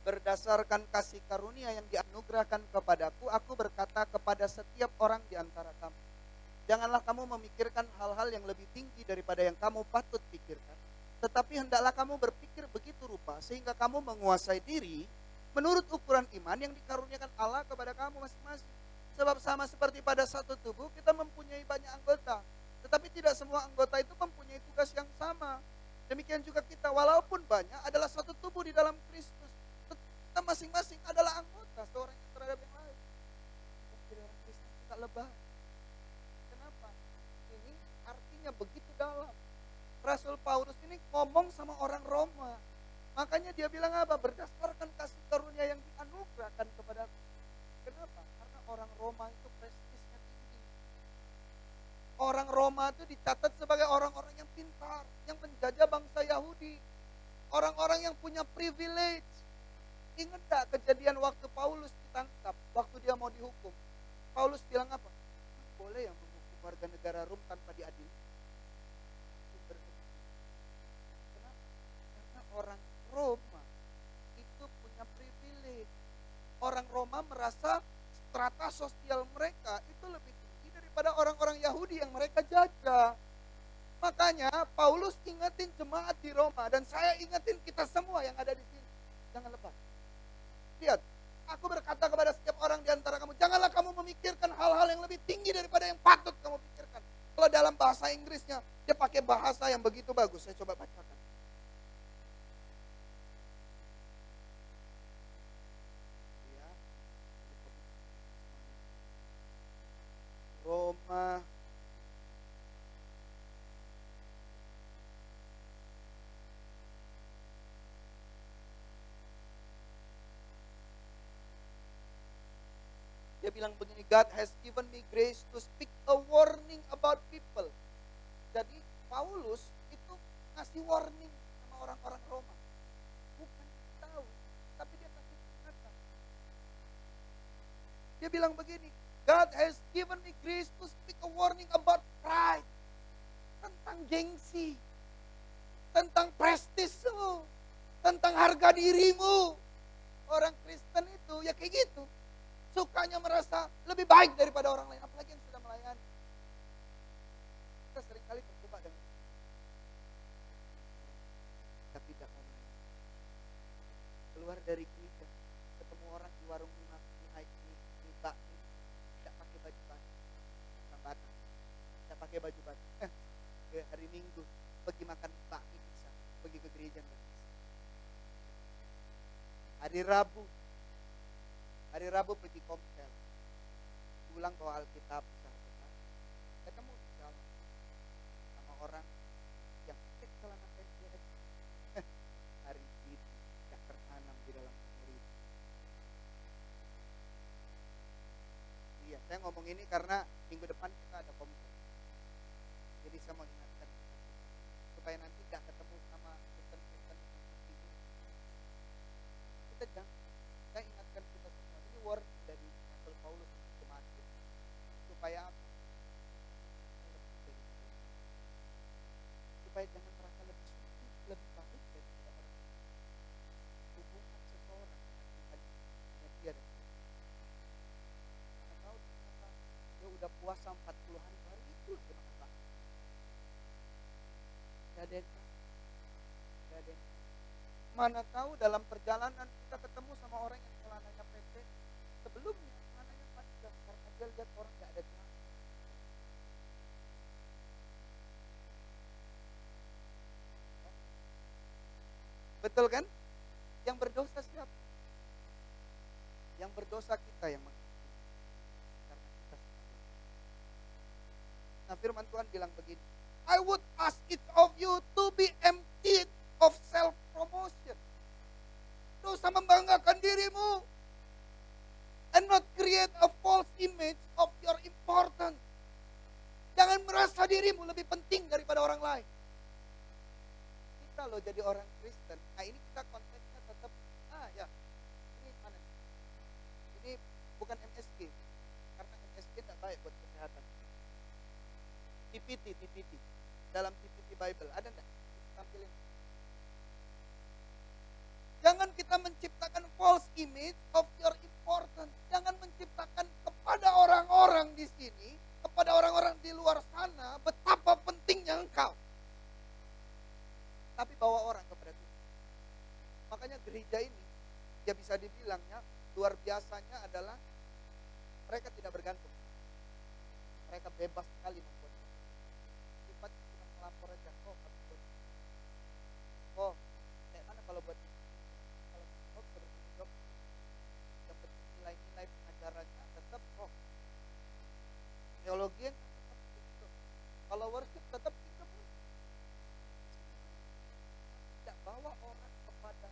Berdasarkan kasih karunia yang dianugerahkan kepadaku, aku berkata kepada setiap orang di antara kamu. Janganlah kamu memikirkan hal-hal yang lebih tinggi daripada yang kamu patut pikirkan. Tetapi hendaklah kamu berpikir begitu rupa, sehingga kamu menguasai diri menurut ukuran iman yang dikaruniakan Allah kepada kamu masing-masing. Sebab sama seperti pada satu tubuh, kita mempunyai banyak anggota. Tetapi tidak semua anggota itu mempunyai tugas yang sama. Demikian juga kita, walaupun banyak, adalah satu tubuh di dalam Kristus. Kita masing-masing adalah anggota seorang yang terhadap yang lain. Jadi orang Kristen kita lebay. Kenapa? Ini artinya begitu dalam. Rasul Paulus ini ngomong sama orang Roma. Makanya dia bilang apa? Berdasarkan kasih karunia yang dianugerahkan kepadaku. Kenapa? Karena orang Roma itu prestisnya tinggi. Orang Roma itu dicatat sebagai orang-orang yang pintar, yang menjajah bangsa Yahudi. Orang-orang yang punya privilege. Ingat tak kejadian waktu Paulus ditangkap, waktu dia mau dihukum. Paulus bilang apa? Boleh yang menghukum warga negara Rom tanpa diadili? Kenapa? Karena orang Roma itu punya privilege. Orang Roma merasa strata sosial mereka itu lebih tinggi daripada orang-orang Yahudi yang mereka jajah. Makanya Paulus ingetin jemaat di Roma, dan saya ingetin kita semua yang ada di sini. Jangan lebay. Lihat, aku berkata kepada setiap orang di antara kamu, janganlah kamu memikirkan hal-hal yang lebih tinggi daripada yang patut kamu pikirkan. Kalau dalam bahasa Inggrisnya, Dia pakai bahasa yang begitu bagus. Saya coba bacakan. Ya. Roma. Dia bilang begini, God has given me grace to speak a warning about people. Jadi Paulus itu ngasih warning sama orang-orang Roma. Bukan tahu, tapi dia kasih peringatan. Dia bilang begini, God has given me grace to speak a warning about pride. Tentang gengsi. Tentang prestise-mu. Tentang harga dirimu. Orang Kristen itu ya kayak gitu. Sukanya merasa lebih baik daripada orang lain. Apalagi yang sudah melayani. Kita seringkali terjebak dengan tapi tidak mau melayani. Keluar dari gereja, ketemu orang di warung mie bakmi, tidak pakai baju batik, tambatan, tidak pakai baju batik. Hari Minggu pergi makan bakmi bisa, pergi ke gereja nggak bisa. Hari Rabu pergi komsel, pulang bawa Alkitab, ketemu di jalan sama orang yang pakai celana pendek. Hari ini tidak tertanam di dalam murid. Iya, saya ngomong ini karena minggu depan kita ada komsel. Jadi saya mau ingatkan kita supaya nanti tidak ketemu sama Kristen-Kristen seperti ini. Kita jangan. Saya ingatkan kita semua, ini word dari Rasul Paulus untuk jemaat kita. Supaya apa? Supaya jangan merasa lebih suci, lebih baik daripada orang lain. Hubungan seseorang dengan hanya dia dan Tuhan. Karena tahu ternyata dia udah puasa 40 hari baru itu dia makan bakmi. Gak ada yang tahu. Gak ada yang tahu. Mana tahu dalam perjalanan kita ketemu sama orang yang celananya pendek. Sebelumnya celananya panjang karena dia lihat orang gak ada celana. Betul kan? Yang berdosa siapa? Yang berdosa kita yang mengikuti. Karena kita salah. Nah, firman Tuhan bilang begini, I would ask each of you to be emptied of self-promotion. Tidak usah membanggakan dirimu. And not create a false image of your importance. Jangan merasa dirimu lebih penting daripada orang lain. Kita loh jadi orang Kristen. Nah ini kita konteksnya tetap, ya, ini mana? Ini bukan MSG. Karena MSG tidak baik buat kesehatan. TPT. Dalam TPT Bible, ada enggak? Tampilin. Jangan kita menciptakan false image of your importance. Jangan menciptakan kepada orang-orang di sini, kepada orang-orang di luar sana, betapa pentingnya engkau. Tapi bawa orang kepada Tuhan. Makanya gereja ini, ya bisa dibilangnya, luar biasanya adalah mereka tidak bergantung. Mereka bebas sekali membuat sifatnya cuma melapor aja. Kayak mana kalau buat nilai-nilai pengajarannya tetap teologi tetap gitu. Kalau worship tetap gitu. Tidak bawa orang kepada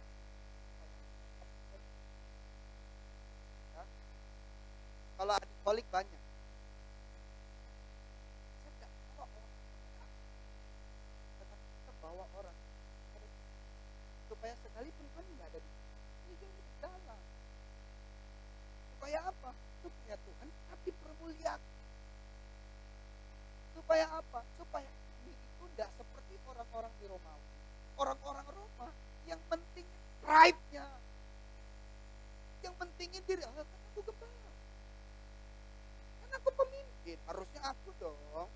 ya. Kalau adik-adik banyak. Saya tidak bawa orang kepada tetapi kita bawa orang supaya sekalipun kami tidak ada di sini dalam. Supaya apa? Supaya Tuhan tapi permuliakan. Supaya apa? Supaya kami itu tidak seperti orang-orang di Romawi. Orang-orang Roma yang penting pride-nya. Yang pentingin diri. Kan aku gembala. Kan aku pemimpin. Harusnya aku dong.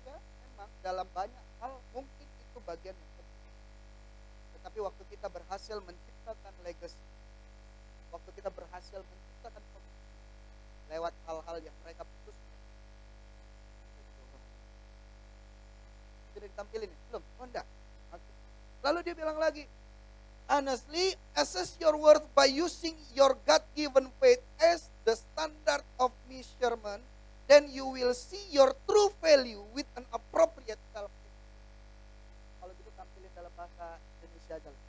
Ya, memang dalam banyak hal mungkin itu bagian yang penting. Tetapi waktu kita berhasil menciptakan legacy. Waktu kita berhasil menciptakan pemimpin lewat hal-hal yang mereka putuskan. Jadi Udah ditampilin ya? Belum? Oh enggak. Oke. Lalu dia bilang lagi, honestly, assess your worth by using your God-given faith as the standard of measurement. Then you will see your true value with an appropriate self-esteem. Kalau gitu tampilin dalam bahasa Indonesia aja lah.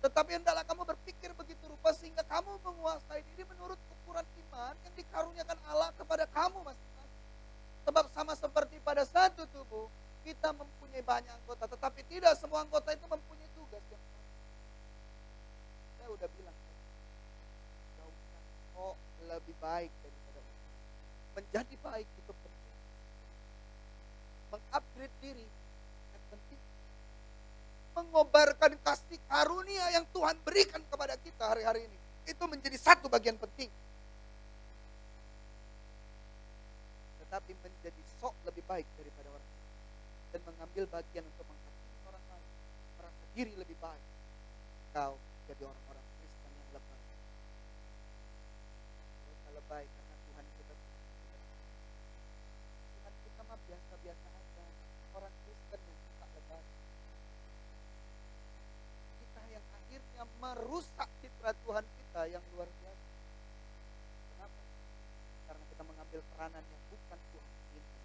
Tetapi hendaklah kamu berpikir begitu rupa sehingga kamu menguasai diri menurut ukuran iman yang dikaruniakan Allah kepada kamu masing-masing. Sebab sama seperti pada satu tubuh, kita mempunyai banyak anggota, tetapi tidak semua anggota itu mempunyai tugas yang sama. Saya udah bilang, jauhkan kok lebih baik daripada orang. Menjadi baik itu penting. Mengupgrade diri yang penting. Mengobarkan kasih karunia yang Tuhan berikan kepada kita hari-hari ini. Itu menjadi satu bagian penting. Tetapi menjadi sok lebih baik daripada orang lain. Dan mengambil bagian untuk mengasihi orang lain. Merasa diri lebih baik. Kau jadi orang-orang Kristen yang lebay. Kita lebay karena Tuhan kita. Tuhan kita mah biasa-biasa aja. Orang Kristen yang suka lebay. Kita yang akhirnya merusak citra Tuhan kita yang luar biasa. Kenapa? Karena kita mengambil peranan yang bukan Tuhan inginkan.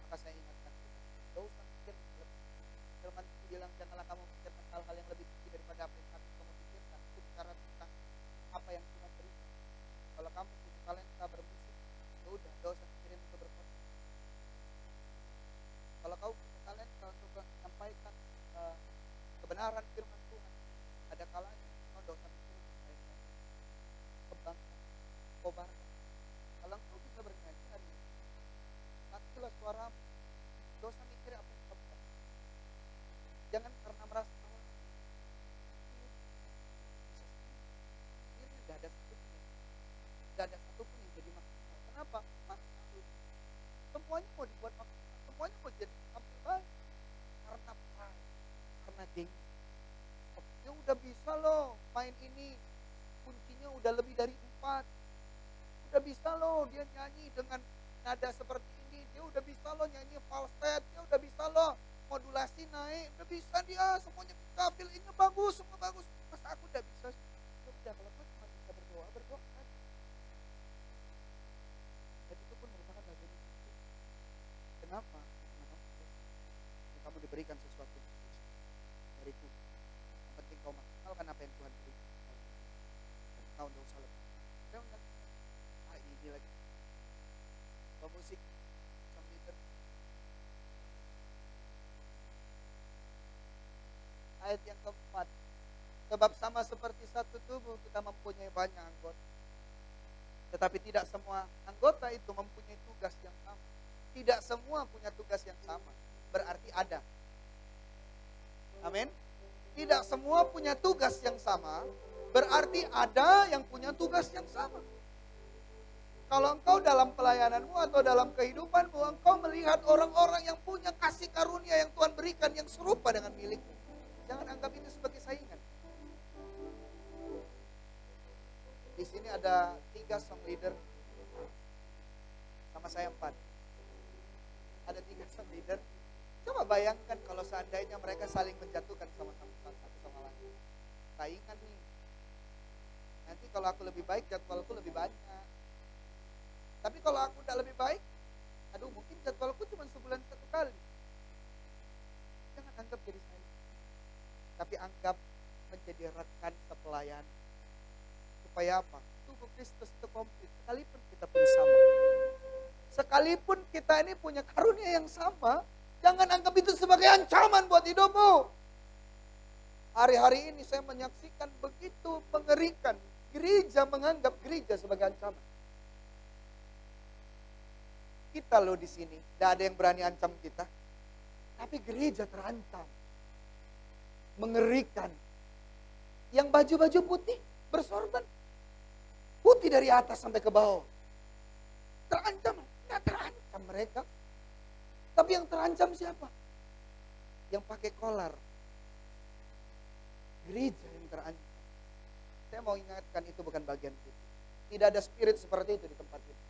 Maka saya ingatkan kita, gak usah mikir lebih. Firman itu bilang, janganlah kamu memikirkan hal-hal yang lebih tinggi daripada apa yang kamu pikirkan. Itu bicara tentang apa yang Tuhan berikan. Kalau kamu punya talenta bermusik, ya udah, gak usah mikirin untuk berkhotbah. Kalau kau punya talenta untuk menyampaikan kebenaran firman Tuhan, ada kalanya kau gak usah mikirin lain-lain. Kembangkan, kobarkan. Kalau kau bisa bernyanyi hari ini, nantilah suaramu. Gak usah mikir apa yang kau bisa. Jangan karena merasa bahwa akhirnya gak ada satupun gak ada satupun yang jadi maksimal. Kenapa? Maksimal. Semuanya mau dibuat maksimal. Semuanya mau jadi tampil baik. Karena pride, karena gengsi. Oh, dia udah bisa loh main ini. Kuncinya udah lebih dari 4. Udah bisa loh dia nyanyi dengan nada seperti ini. Dia udah bisa loh nyanyi falset. Dia udah bisa loh modulasi naik. Udah bisa dia, semuanya bisa. Feelingnya bagus, semua bagus. Masa aku udah bisa? Ya udah, kalau kau cuma bisa berdoa aja. Dan itu pun merupakan bagian yang penting. Kenapa? Karena kamu diberikan sesuatu dari Tuhan. Yang penting kau maksimalkan apa yang Tuhan berikan. Dan kau tidak usah lepas. Saya undang ini lagi. Pemusik, sang leader. Ayat yang keempat. Sebab sama seperti satu tubuh kita mempunyai banyak anggota. Tetapi tidak semua anggota itu mempunyai tugas yang sama. Tidak semua punya tugas yang sama. Berarti ada. Amin. Tidak semua punya tugas yang sama. Berarti ada yang punya tugas yang sama. Kalau engkau dalam pelayananmu atau dalam kehidupanmu, engkau melihat orang-orang yang punya kasih karunia yang Tuhan berikan yang serupa dengan milikmu. Jangan anggap itu sebagai saingan. Di sini ada 3 song leader. Sama saya 4. Ada 3 song leader. Coba bayangkan kalau seandainya mereka saling menjatuhkan sama-sama satu sama lain. Saingan nih. Nanti kalau aku lebih baik, jadwalku lebih banyak. Tapi kalau aku tidak lebih baik, aduh mungkin jadwalku cuma sebulan 1 kali. Jangan anggap jadi saingan. Tapi anggap menjadi rekan sepelayan. Supaya apa? Tubuh Kristus itu komplit. Sekalipun kita pun sama. Sekalipun kita ini punya karunia yang sama, jangan anggap itu sebagai ancaman buat hidupmu. Hari-hari ini saya menyaksikan begitu mengerikan. Gereja menganggap gereja sebagai ancaman. Kita loh di sini, tidak ada yang berani ancam kita. Tapi gereja terancam. Mengerikan. Yang baju-baju putih bersorban. Putih dari atas sampai ke bawah. Terancam. Tidak terancam mereka. Tapi yang terancam siapa? Yang pakai kolar. Gereja yang terancam. Saya mau ingatkan itu bukan bagian kita. Tidak ada spirit seperti itu di tempat ini.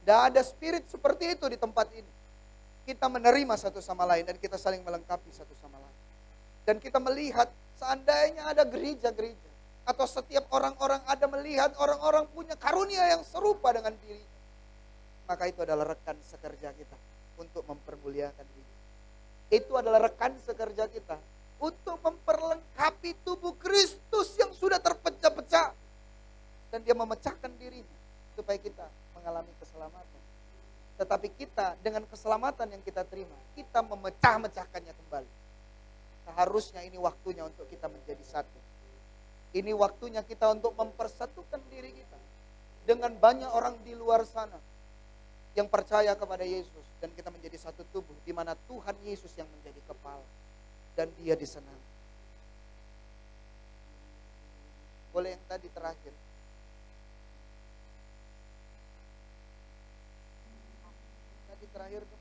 Tidak ada spirit seperti itu di tempat ini. kita menerima satu sama lain dan kita saling melengkapi satu sama lain. Dan kita melihat seandainya ada gereja-gereja atau setiap orang-orang ada melihat orang-orang punya karunia yang serupa dengan dirinya, maka itu adalah rekan sekerja kita untuk mempermuliakan diri. Itu adalah rekan sekerja kita untuk memperlengkapi tubuh Kristus yang sudah terpecah-pecah. Dan dia memecahkan dirinya supaya kita mengalami keselamatan. Tetapi kita dengan keselamatan yang kita terima, kita memecah-mecahkannya kembali. Seharusnya ini waktunya untuk kita menjadi satu. Ini waktunya kita untuk mempersatukan diri kita dengan banyak orang di luar sana yang percaya kepada Yesus. Dan kita menjadi satu tubuh di mana Tuhan Yesus yang menjadi kepala. Dan dia disenangi. Boleh yang tadi terakhir. Tadi terakhir tuh.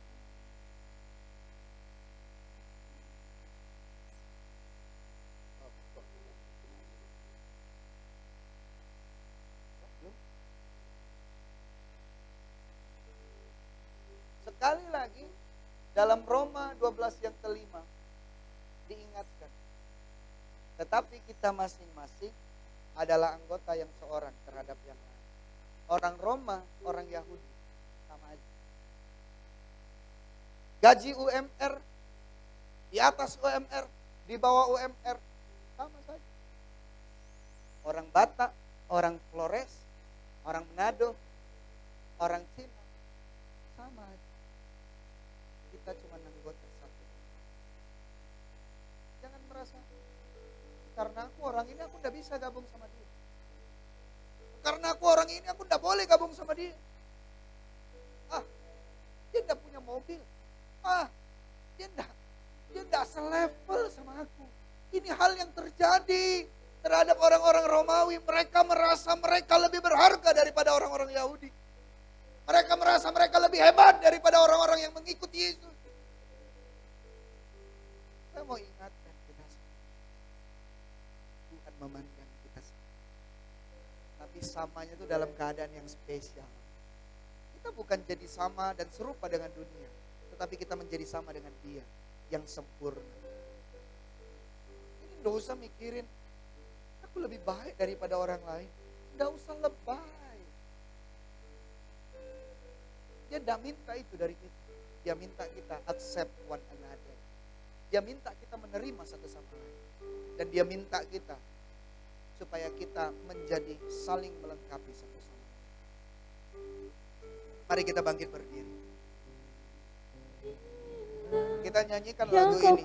Sekali lagi dalam Roma 12 yang kelima diingatkan. Tetapi kita masing-masing adalah anggota yang seorang terhadap yang lain. Orang Roma, orang Yahudi sama aja. Gaji UMR, di atas UMR, di bawah UMR, sama saja. Orang Batak, orang Flores, orang Manado, orang Cina, sama aja. Kita cuma anggota satu. Jangan merasa, karena aku orang ini aku udah bisa gabung sama dia. Karena aku orang ini aku udah boleh gabung sama dia. Dia udah punya mobil. Dia udah selevel sama aku. Ini hal yang terjadi terhadap orang-orang Romawi. Mereka merasa mereka lebih berharga daripada orang-orang Yahudi. Mereka merasa mereka lebih hebat daripada orang-orang yang mengikuti Yesus. Saya mau ingatkan kita semua. Tuhan memandang kita semua. Tapi samanya itu dalam keadaan yang spesial. Kita bukan jadi sama dan serupa dengan dunia. Tetapi kita menjadi sama dengan Dia yang sempurna. Ini gak usah mikirin, aku lebih baik daripada orang lain. Gak usah lebay. Dia tidak minta itu dari kita. Dia minta kita accept one another. Dia minta kita menerima satu sama lain. Dan dia minta kita supaya kita menjadi saling melengkapi satu sama lain. Mari kita bangkit berdiri. Kita nyanyikan lagu ini.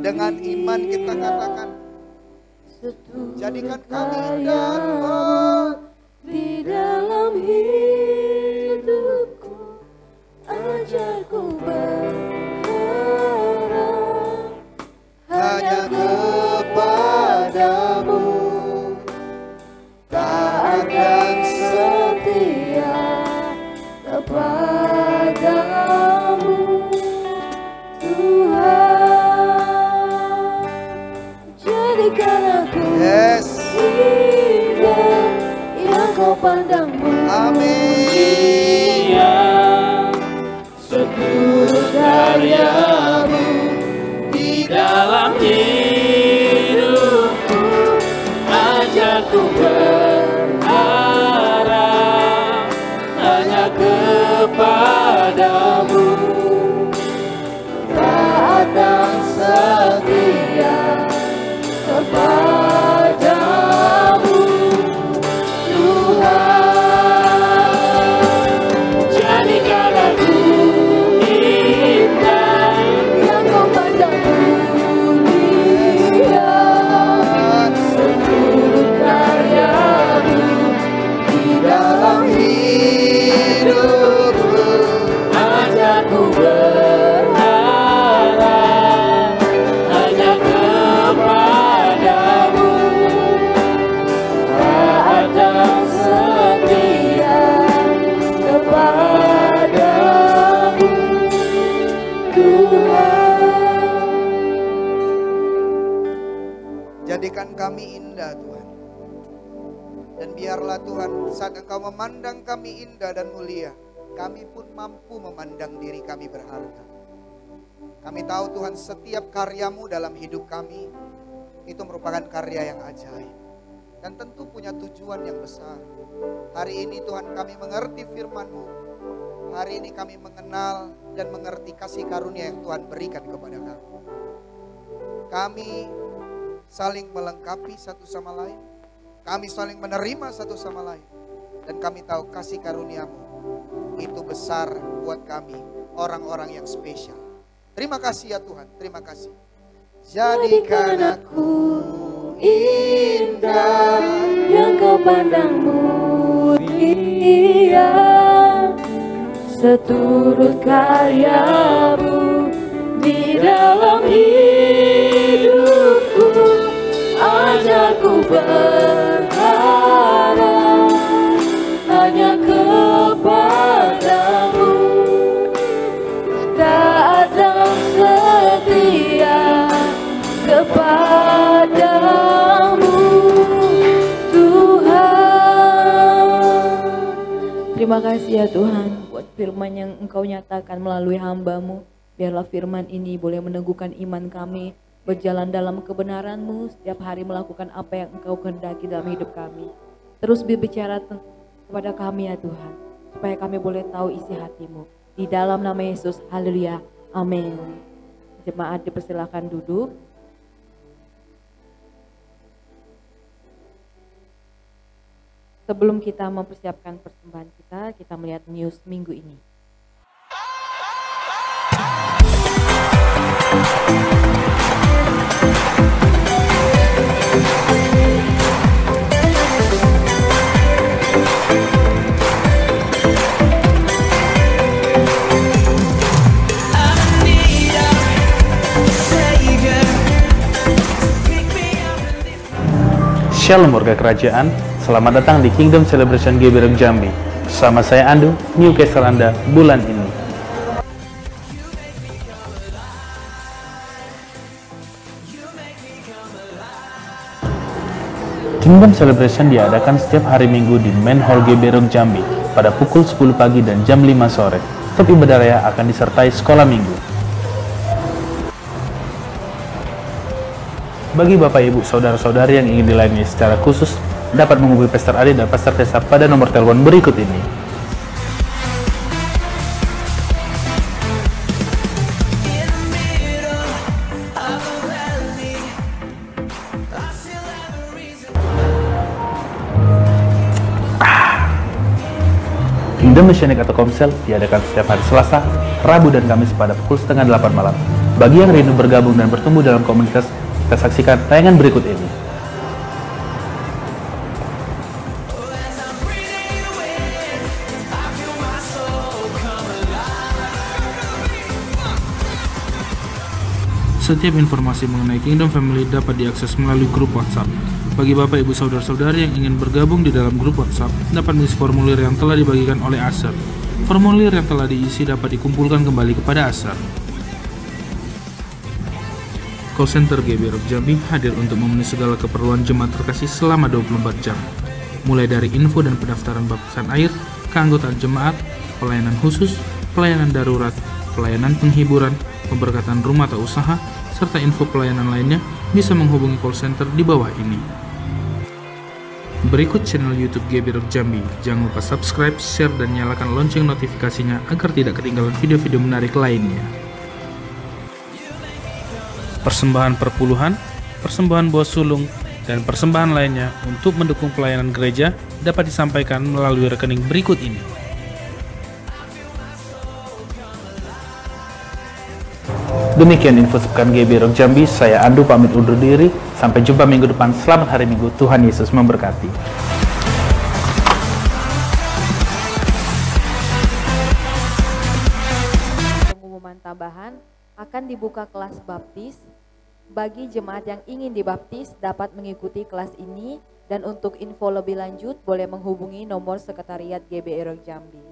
Dengan iman kita katakan, jadikan kami indah di dalam hidupku, ajarku berharap hanya kepadamu, taat dan setia kepadamu, Tuhan. Jadikan aku indah yang kau pandang mulia, seluruh karyamu di dalam hidupku, ajarku berharap hanya kepadamu, taat dan setia kepadamu, Tuhan. Jadikan aku indah yang kau pandang mulia, seluruh karyamu di dalam hidupku, ajarku berharap hanya kepadamu, taat dan setia kepadamu, Tuhan. jadikan kami indah Tuhan. Dan biarlah Tuhan saat Engkau memandang kami indah dan mulia, kami pun mampu memandang diri kami berharga. Kami tahu Tuhan, setiap karya-Mu dalam hidup kami itu merupakan karya yang ajaib dan tentu punya tujuan yang besar. Hari ini Tuhan, kami mengerti firman-Mu. Hari ini kami mengenal dan mengerti kasih karunia yang Tuhan berikan kepada kami. Kami saling melengkapi satu sama lain. Kami saling menerima satu sama lain. Dan kami tahu kasih karunia-Mu itu besar buat kami, orang-orang yang spesial. Terima kasih ya Tuhan, terima kasih. Jadikan aku indah yang Kau pandang mulia, seturut karya-Mu di dalam hidupku. Ajarku berharap hanya kepada-Mu, taat dan setia kepada-Mu, Tuhan. Terima kasih ya Tuhan buat firman yang Engkau nyatakan melalui hamba-Mu. Biarlah firman ini boleh meneguhkan iman kami, berjalan dalam kebenaran-Mu, setiap hari melakukan apa yang Engkau kehendaki dalam hidup kami. Terus berbicara kepada kami ya Tuhan, supaya kami boleh tahu isi hati-Mu. Di dalam nama Yesus, haleluya, amin. Jemaat dipersilakan duduk. Sebelum kita mempersiapkan persembahan kita melihat news minggu ini. Shalom warga kerajaan, selamat datang di Kingdom Celebration GBRG Jambi. Bersama saya Andu, Newcastle Anda bulan ini. Kingdom Celebration diadakan setiap hari Minggu di Main Hall GBRG Jambi pada pukul 10 pagi dan jam 5 sore. Setiap ibadah raya akan disertai sekolah minggu. Bagi Bapak Ibu Saudara-saudari yang ingin dilayani secara khusus, dapat menghubungi Pastor Adi dan Pastor Tessa pada nomor telepon berikut ini. Kingdom Messianic atau Komsel diadakan setiap hari Selasa, Rabu, dan Kamis pada pukul 7:30 malam. Bagi yang rindu bergabung dan bertumbuh dalam komunitas, kita saksikan tayangan berikut ini. Setiap informasi mengenai Kingdom Family dapat diakses melalui grup WhatsApp. Bagi Bapak Ibu Saudara-saudari yang ingin bergabung di dalam grup WhatsApp, dapat mengisi formulir yang telah dibagikan oleh Asher. Formulir yang telah diisi dapat dikumpulkan kembali kepada Asher. Call Center GBRG Jambi hadir untuk memenuhi segala keperluan jemaat terkasih selama 24 jam. Mulai dari info dan pendaftaran baptisan air, keanggotaan jemaat, pelayanan khusus, pelayanan darurat, pelayanan penghiburan, pemberkatan rumah atau usaha, serta info pelayanan lainnya bisa menghubungi call center di bawah ini. Berikut channel YouTube GBRG Jambi. Jangan lupa subscribe, share, dan nyalakan lonceng notifikasinya agar tidak ketinggalan video-video menarik lainnya. Persembahan perpuluhan, persembahan buah sulung, dan persembahan lainnya untuk mendukung pelayanan gereja dapat disampaikan melalui rekening berikut ini. Demikian info sepekan GBRG Jambi, saya Andu pamit undur diri. Sampai jumpa minggu depan. Selamat hari Minggu, Tuhan Yesus memberkati. Pengumuman tambahan, akan dibuka kelas baptis. Bagi jemaat yang ingin dibaptis dapat mengikuti kelas ini, dan untuk info lebih lanjut boleh menghubungi nomor sekretariat GBRG Jambi.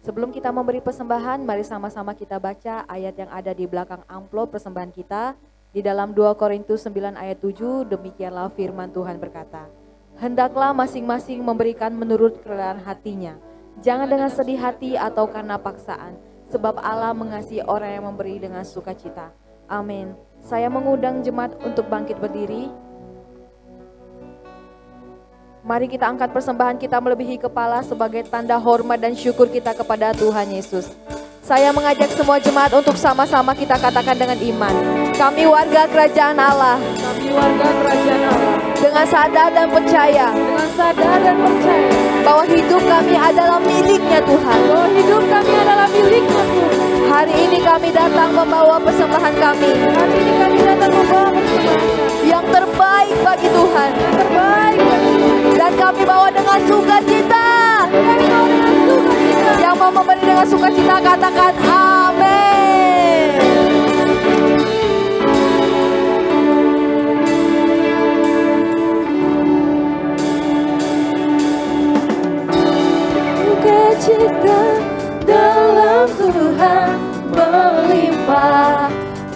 Sebelum kita memberi persembahan, mari sama-sama kita baca ayat yang ada di belakang amplop persembahan kita. Di dalam 2 Korintus 9 ayat 7, demikianlah firman Tuhan berkata, "Hendaklah masing-masing memberikan menurut kerelaan hatinya, Jangan dengan sedih hati atau karena paksaan, sebab Allah mengasihi orang yang memberi dengan sukacita. Amin. Saya mengundang jemaat untuk bangkit berdiri. Mari kita angkat persembahan kita melebihi kepala sebagai tanda hormat dan syukur kita kepada Tuhan Yesus. Saya mengajak semua jemaat untuk sama-sama kita katakan dengan iman. Kami warga kerajaan Allah. Kami warga kerajaan Allah. Dengan sadar dan percaya. Dengan sadar dan percaya. Bahwa hidup kami adalah miliknya Tuhan. Bahwa hidup kami adalah miliknya Tuhan. Hari ini kami datang membawa persembahan kami. Hari ini kami datang membawa persembahan kami. Yang terbaik bagi Tuhan. Yang terbaik bagi Tuhan. Dan kami bawa dengan sukacita. Kami bawa dengan sukacita. Yang mau memberi dengan sukacita katakan amin. Sukacita dalam Tuhan melimpah,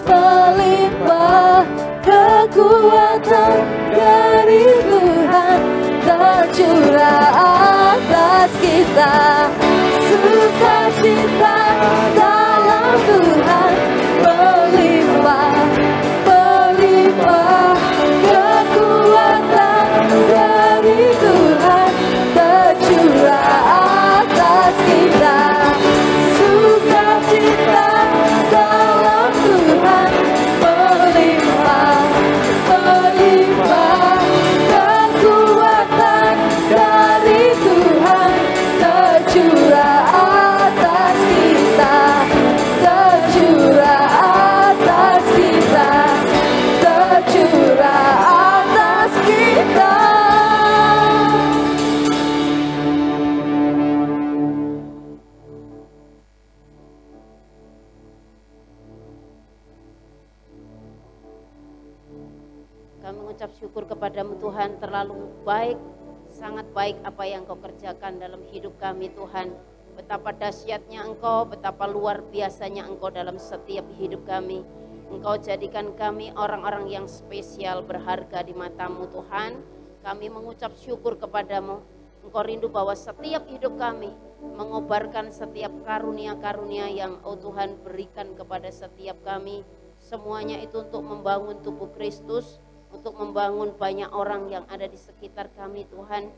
melimpah. Kekuatan dari Tuhan tercurah atas kita. Sukacita dalam Tuhan melimpah, melimpah. Kekuatan dari Tuhan tercurah atas kita. Sukacita dalam Tuhan melimpah, melimpah. Kekuatan dari Tuhan tercurah atas kita, tercurah atas kita, tercurah atas kita. Kami mengucap syukur kepadamu Tuhan, terlalu baik, sangat baik apa yang Engkau kerjakan dalam hidup kami Tuhan. Betapa dahsyatnya Engkau, betapa luar biasanya Engkau dalam setiap hidup kami. Engkau jadikan kami orang-orang yang spesial, berharga di matamu Tuhan. Kami mengucap syukur kepadamu. Engkau rindu bahwa setiap hidup kami mengobarkan setiap karunia-karunia yang Tuhan berikan kepada setiap kami. Semuanya itu untuk membangun tubuh Kristus, untuk membangun banyak orang yang ada di sekitar kami Tuhan.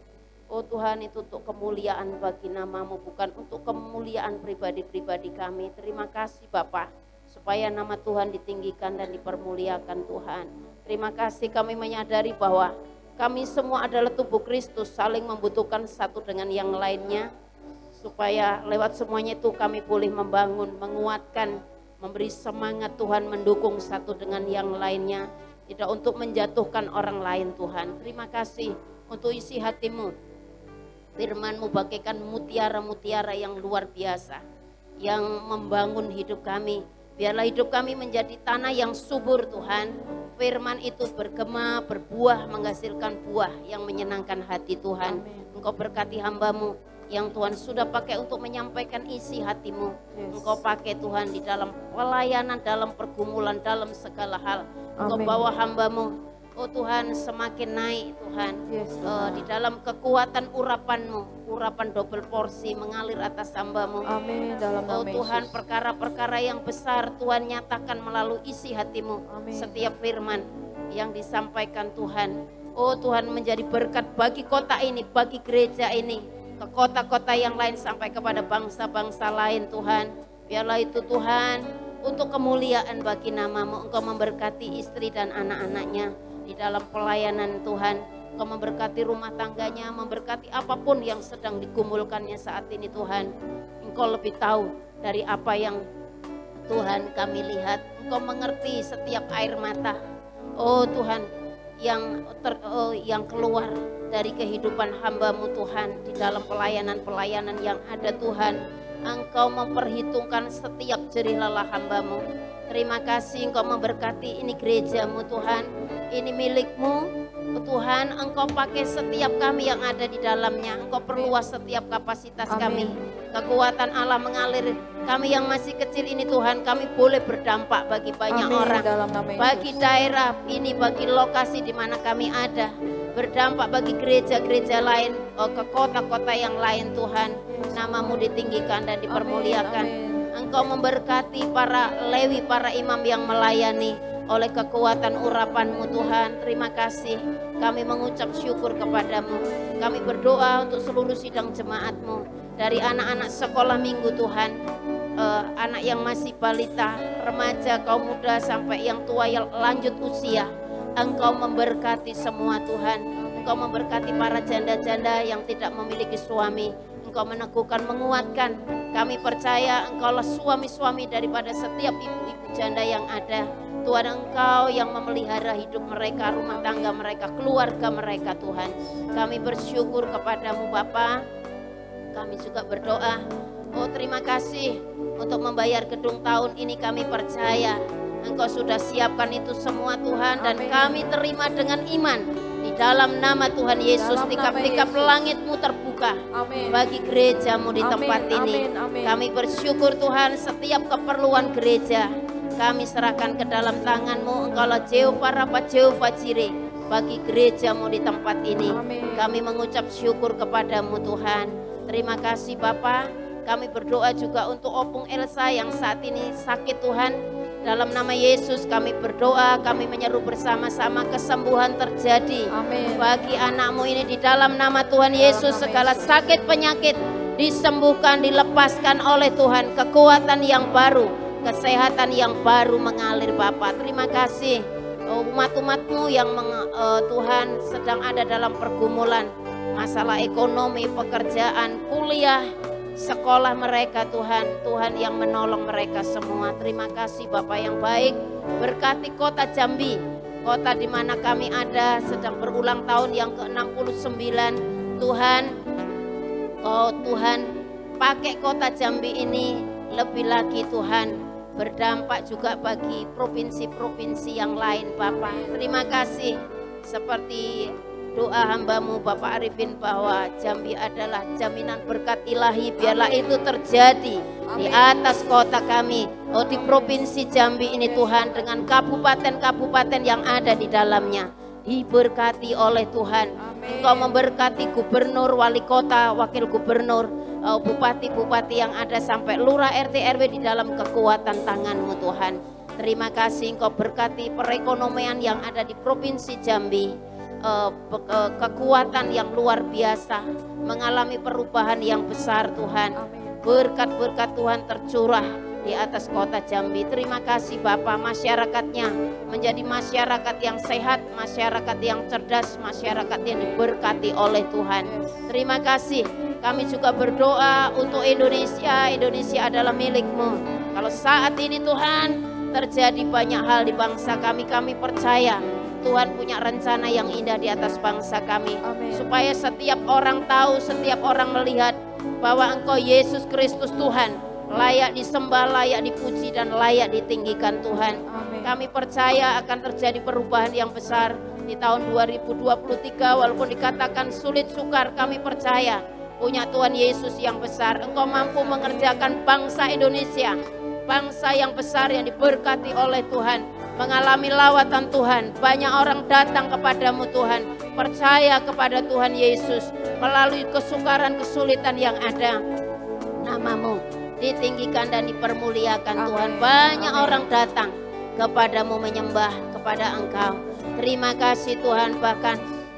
Oh Tuhan, itu untuk kemuliaan bagi namamu, bukan untuk kemuliaan pribadi-pribadi kami. Terima kasih Bapa, supaya nama Tuhan ditinggikan dan dipermuliakan Tuhan. Terima kasih, kami menyadari bahwa kami semua adalah tubuh Kristus, saling membutuhkan satu dengan yang lainnya. Supaya lewat semuanya itu kami boleh membangun, menguatkan, memberi semangat Tuhan, mendukung satu dengan yang lainnya. Tidak untuk menjatuhkan orang lain Tuhan. Terima kasih untuk isi hatimu. Firman-Mu bagaikan mutiara-mutiara yang luar biasa, yang membangun hidup kami. Biarlah hidup kami menjadi tanah yang subur Tuhan. Firman itu bergema, berbuah, menghasilkan buah yang menyenangkan hati Tuhan. Engkau berkati hamba-Mu yang Tuhan sudah pakai untuk menyampaikan isi hatimu. Engkau pakai Tuhan di dalam pelayanan, dalam pergumulan, dalam segala hal. Engkau bawa hamba-Mu, oh Tuhan, semakin naik Tuhan. Di dalam kekuatan urapan-Mu, urapan double porsi mengalir atas hamba-Mu. Amin. Dalam nama Oh Tuhan, perkara-perkara yang besar Tuhan nyatakan melalui isi hatimu. Setiap firman yang disampaikan Tuhan, oh Tuhan, menjadi berkat bagi kota ini, bagi gereja ini, ke kota-kota yang lain, sampai kepada bangsa-bangsa lain Tuhan. Biarlah itu Tuhan untuk kemuliaan bagi namamu. Engkau memberkati istri dan anak-anaknya di dalam pelayanan Tuhan. Engkau memberkati rumah tangganya, memberkati apapun yang sedang digumulkannya saat ini Tuhan. Engkau lebih tahu dari apa yang Tuhan kami lihat. Engkau mengerti setiap air mata, oh Tuhan, yang keluar dari kehidupan hamba-Mu Tuhan di dalam pelayanan-pelayanan yang ada Tuhan. Engkau memperhitungkan setiap jerih lelah hamba-Mu. Terima kasih Engkau memberkati ini gereja-Mu Tuhan, ini milik-Mu Tuhan. Engkau pakai setiap kami yang ada di dalamnya. Engkau perluas setiap kapasitas kami. Kekuatan Allah mengalir. Kami yang masih kecil ini Tuhan, kami boleh berdampak bagi banyak orang, bagi daerah ini, bagi lokasi di mana kami ada. berdampak bagi gereja-gereja lain, ke kota-kota yang lain Tuhan. Nama-Mu ditinggikan dan dipermuliakan. Engkau memberkati para Lewi, para imam yang melayani oleh kekuatan urapan-Mu Tuhan. Terima kasih. Kami mengucap syukur kepadamu. Kami berdoa untuk seluruh sidang jemaat-Mu, dari anak-anak sekolah minggu Tuhan, anak yang masih balita, remaja, kaum muda, sampai yang tua yang lanjut usia. Engkau memberkati semua Tuhan. Engkau memberkati para janda-janda yang tidak memiliki suami. Engkau meneguhkan, menguatkan. Kami percaya Engkaulah suami-suami daripada setiap ibu-ibu janda yang ada. Tuhan, Engkau yang memelihara hidup mereka, rumah tangga mereka, keluarga mereka Tuhan. Kami bersyukur kepadamu Bapa. Kami juga berdoa, oh terima kasih untuk membayar gedung tahun ini. Kami percaya Engkau sudah siapkan itu semua Tuhan. Dan kami terima dengan iman. Di dalam nama Tuhan Yesus, tikap-tikap langit-Mu terbuka bagi gereja-Mu di tempat ini. Kami bersyukur Tuhan, setiap keperluan gereja kami serahkan ke dalam tangan-Mu. Engkaulah Jehovah Rafa, Jehovah Jireh bagi gereja-Mu di tempat ini. Kami mengucap syukur kepadamu Tuhan. Terima kasih Bapa. Kami berdoa juga untuk Opung Elsa yang saat ini sakit Tuhan. Dalam nama Yesus kami berdoa, kami menyeru bersama-sama kesembuhan terjadi bagi anak-Mu ini di dalam nama Tuhan Yesus. Segala sakit penyakit disembuhkan, dilepaskan oleh Tuhan. Kekuatan yang baru, kesehatan yang baru mengalir Bapa. Terima kasih umat-umat-Mu yang Tuhan sedang ada dalam pergumulan, masalah ekonomi, pekerjaan, kuliah, sekolah mereka Tuhan. Tuhan yang menolong mereka semua. Terima kasih Bapak yang baik. Berkati kota Jambi, kota di mana kami ada, sedang berulang tahun yang ke-69 Tuhan. Oh Tuhan, pakai kota Jambi ini lebih lagi Tuhan, berdampak juga bagi provinsi-provinsi yang lain Bapak. Terima kasih. Seperti doa hamba-Mu Bapak Arifin bahwa Jambi adalah jaminan berkat ilahi, biarlah itu terjadi di atas kota kami, di provinsi Jambi ini Tuhan, dengan kabupaten-kabupaten yang ada di dalamnya. Diberkati oleh Tuhan. Engkau memberkati gubernur, wali kota, wakil gubernur, bupati-bupati yang ada sampai lurah RT RW di dalam kekuatan tangan-Mu Tuhan. Terima kasih. Engkau berkati perekonomian yang ada di provinsi Jambi. Kekuatan yang luar biasa, mengalami perubahan yang besar Tuhan. Berkat-berkat Tuhan tercurah di atas kota Jambi. Terima kasih Bapak. Masyarakatnya menjadi masyarakat yang sehat, masyarakat yang cerdas, masyarakat yang diberkati oleh Tuhan. Terima kasih. Kami juga berdoa untuk Indonesia. Indonesia adalah milik-Mu. Kalau saat ini Tuhan terjadi banyak hal di bangsa kami, kami percaya Tuhan punya rencana yang indah di atas bangsa kami. Supaya setiap orang tahu, setiap orang melihat bahwa Engkau Yesus Kristus Tuhan, layak disembah, layak dipuji, dan layak ditinggikan Tuhan. Kami percaya akan terjadi perubahan yang besar di tahun 2023. Walaupun dikatakan sulit sukar, kami percaya punya Tuhan Yesus yang besar. Engkau mampu mengerjakan bangsa Indonesia, bangsa yang besar yang diberkati oleh Tuhan, mengalami lawatan Tuhan. Banyak orang datang kepadamu Tuhan, percaya kepada Tuhan Yesus melalui kesukaran, kesulitan yang ada. Nama-Mu ditinggikan dan dipermuliakan Tuhan. Banyak orang datang kepadamu menyembah kepada Engkau. Terima kasih Tuhan. Bahkan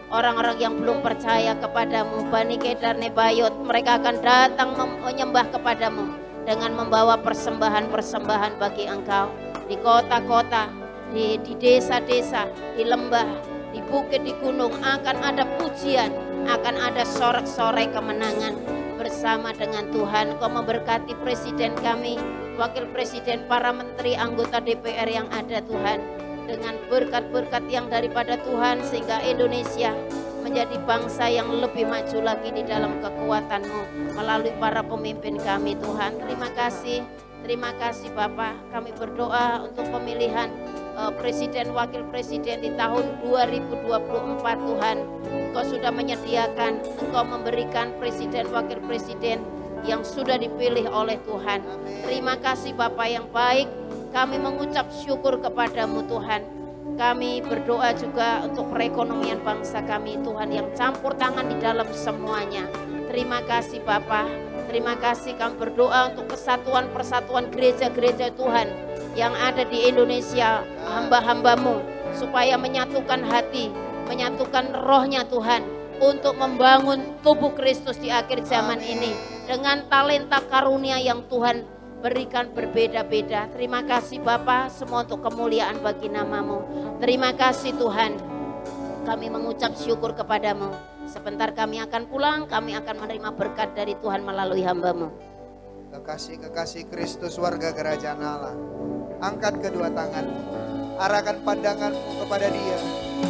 orang-orang yang belum percaya kepadamu, Bani Kedar Nebayot, mereka akan datang menyembah kepadamu dengan membawa persembahan-persembahan bagi Engkau. Di kota-kota, di desa-desa, di lembah, di bukit, di gunung akan ada pujian, akan ada sorak-sorai kemenangan bersama dengan Tuhan. Kau memberkati presiden kami, wakil presiden, para menteri, anggota DPR yang ada Tuhan, dengan berkat-berkat yang daripada Tuhan, sehingga Indonesia menjadi bangsa yang lebih maju lagi di dalam kekuatan-Mu melalui para pemimpin kami Tuhan. Terima kasih. Terima kasih Bapak. Kami berdoa untuk pemilihan presiden, wakil presiden di tahun 2024 Tuhan. Engkau sudah menyediakan, Engkau memberikan presiden, wakil presiden yang sudah dipilih oleh Tuhan. Terima kasih Bapak yang baik. Kami mengucap syukur kepadamu Tuhan. Kami berdoa juga untuk perekonomian bangsa kami Tuhan yang campur tangan di dalam semuanya. Terima kasih Bapa. Terima kasih kami berdoa untuk kesatuan persatuan gereja-gereja Tuhan yang ada di Indonesia, hamba-hambamu, supaya menyatukan hati, menyatukan rohnya Tuhan, untuk membangun tubuh Kristus di akhir zaman ini dengan talenta karunia yang Tuhan berikan berbeda-beda. Terima kasih Bapa, semua untuk kemuliaan bagi namamu. Terima kasih Tuhan, kami mengucap syukur kepadamu. Sebentar kami akan pulang, kami akan menerima berkat dari Tuhan melalui hamba-Mu. Kekasih-kekasih Kristus warga kerajaan Allah, angkat kedua tanganmu, arahkan pandanganmu kepada Dia,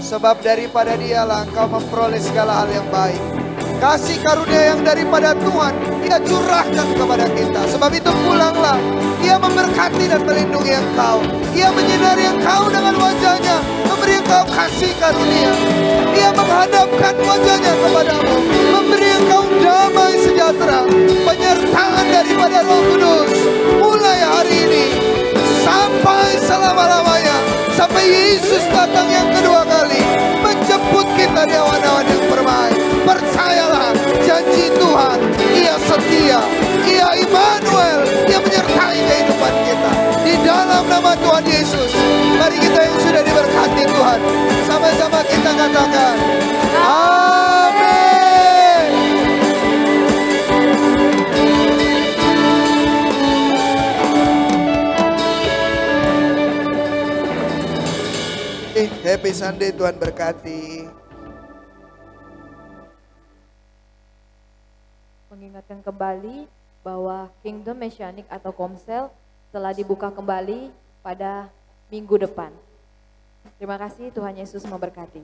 sebab daripada Dialah engkau memperoleh segala hal yang baik. Kasih karunia yang daripada Tuhan Dia curahkan kepada kita. Sebab itu pulanglah, Dia memberkati dan melindungi engkau. Dia menyinari engkau dengan wajahnya, memberi engkau kasih karunia. Dia menghadapkan wajahnya kepadamu, memberi engkau damai sejahtera, penyertaan daripada Roh Kudus. Mulai hari ini sampai selama-lamanya, sampai Yesus datang yang kedua kali menjemput kita di awan-awan yang permai. Percayalah, janji Tuhan, Ia setia, Ia Immanuel, Dia menyertai kehidupan kita. Di dalam nama Tuhan Yesus, mari kita yang sudah diberkati Tuhan, sama-sama kita katakan amin. Happy Sunday, Tuhan berkati. Mengingatkan kembali bahwa Kingdom Messianic atau Komsel telah dibuka kembali pada minggu depan. Terima kasih, Tuhan Yesus memberkati.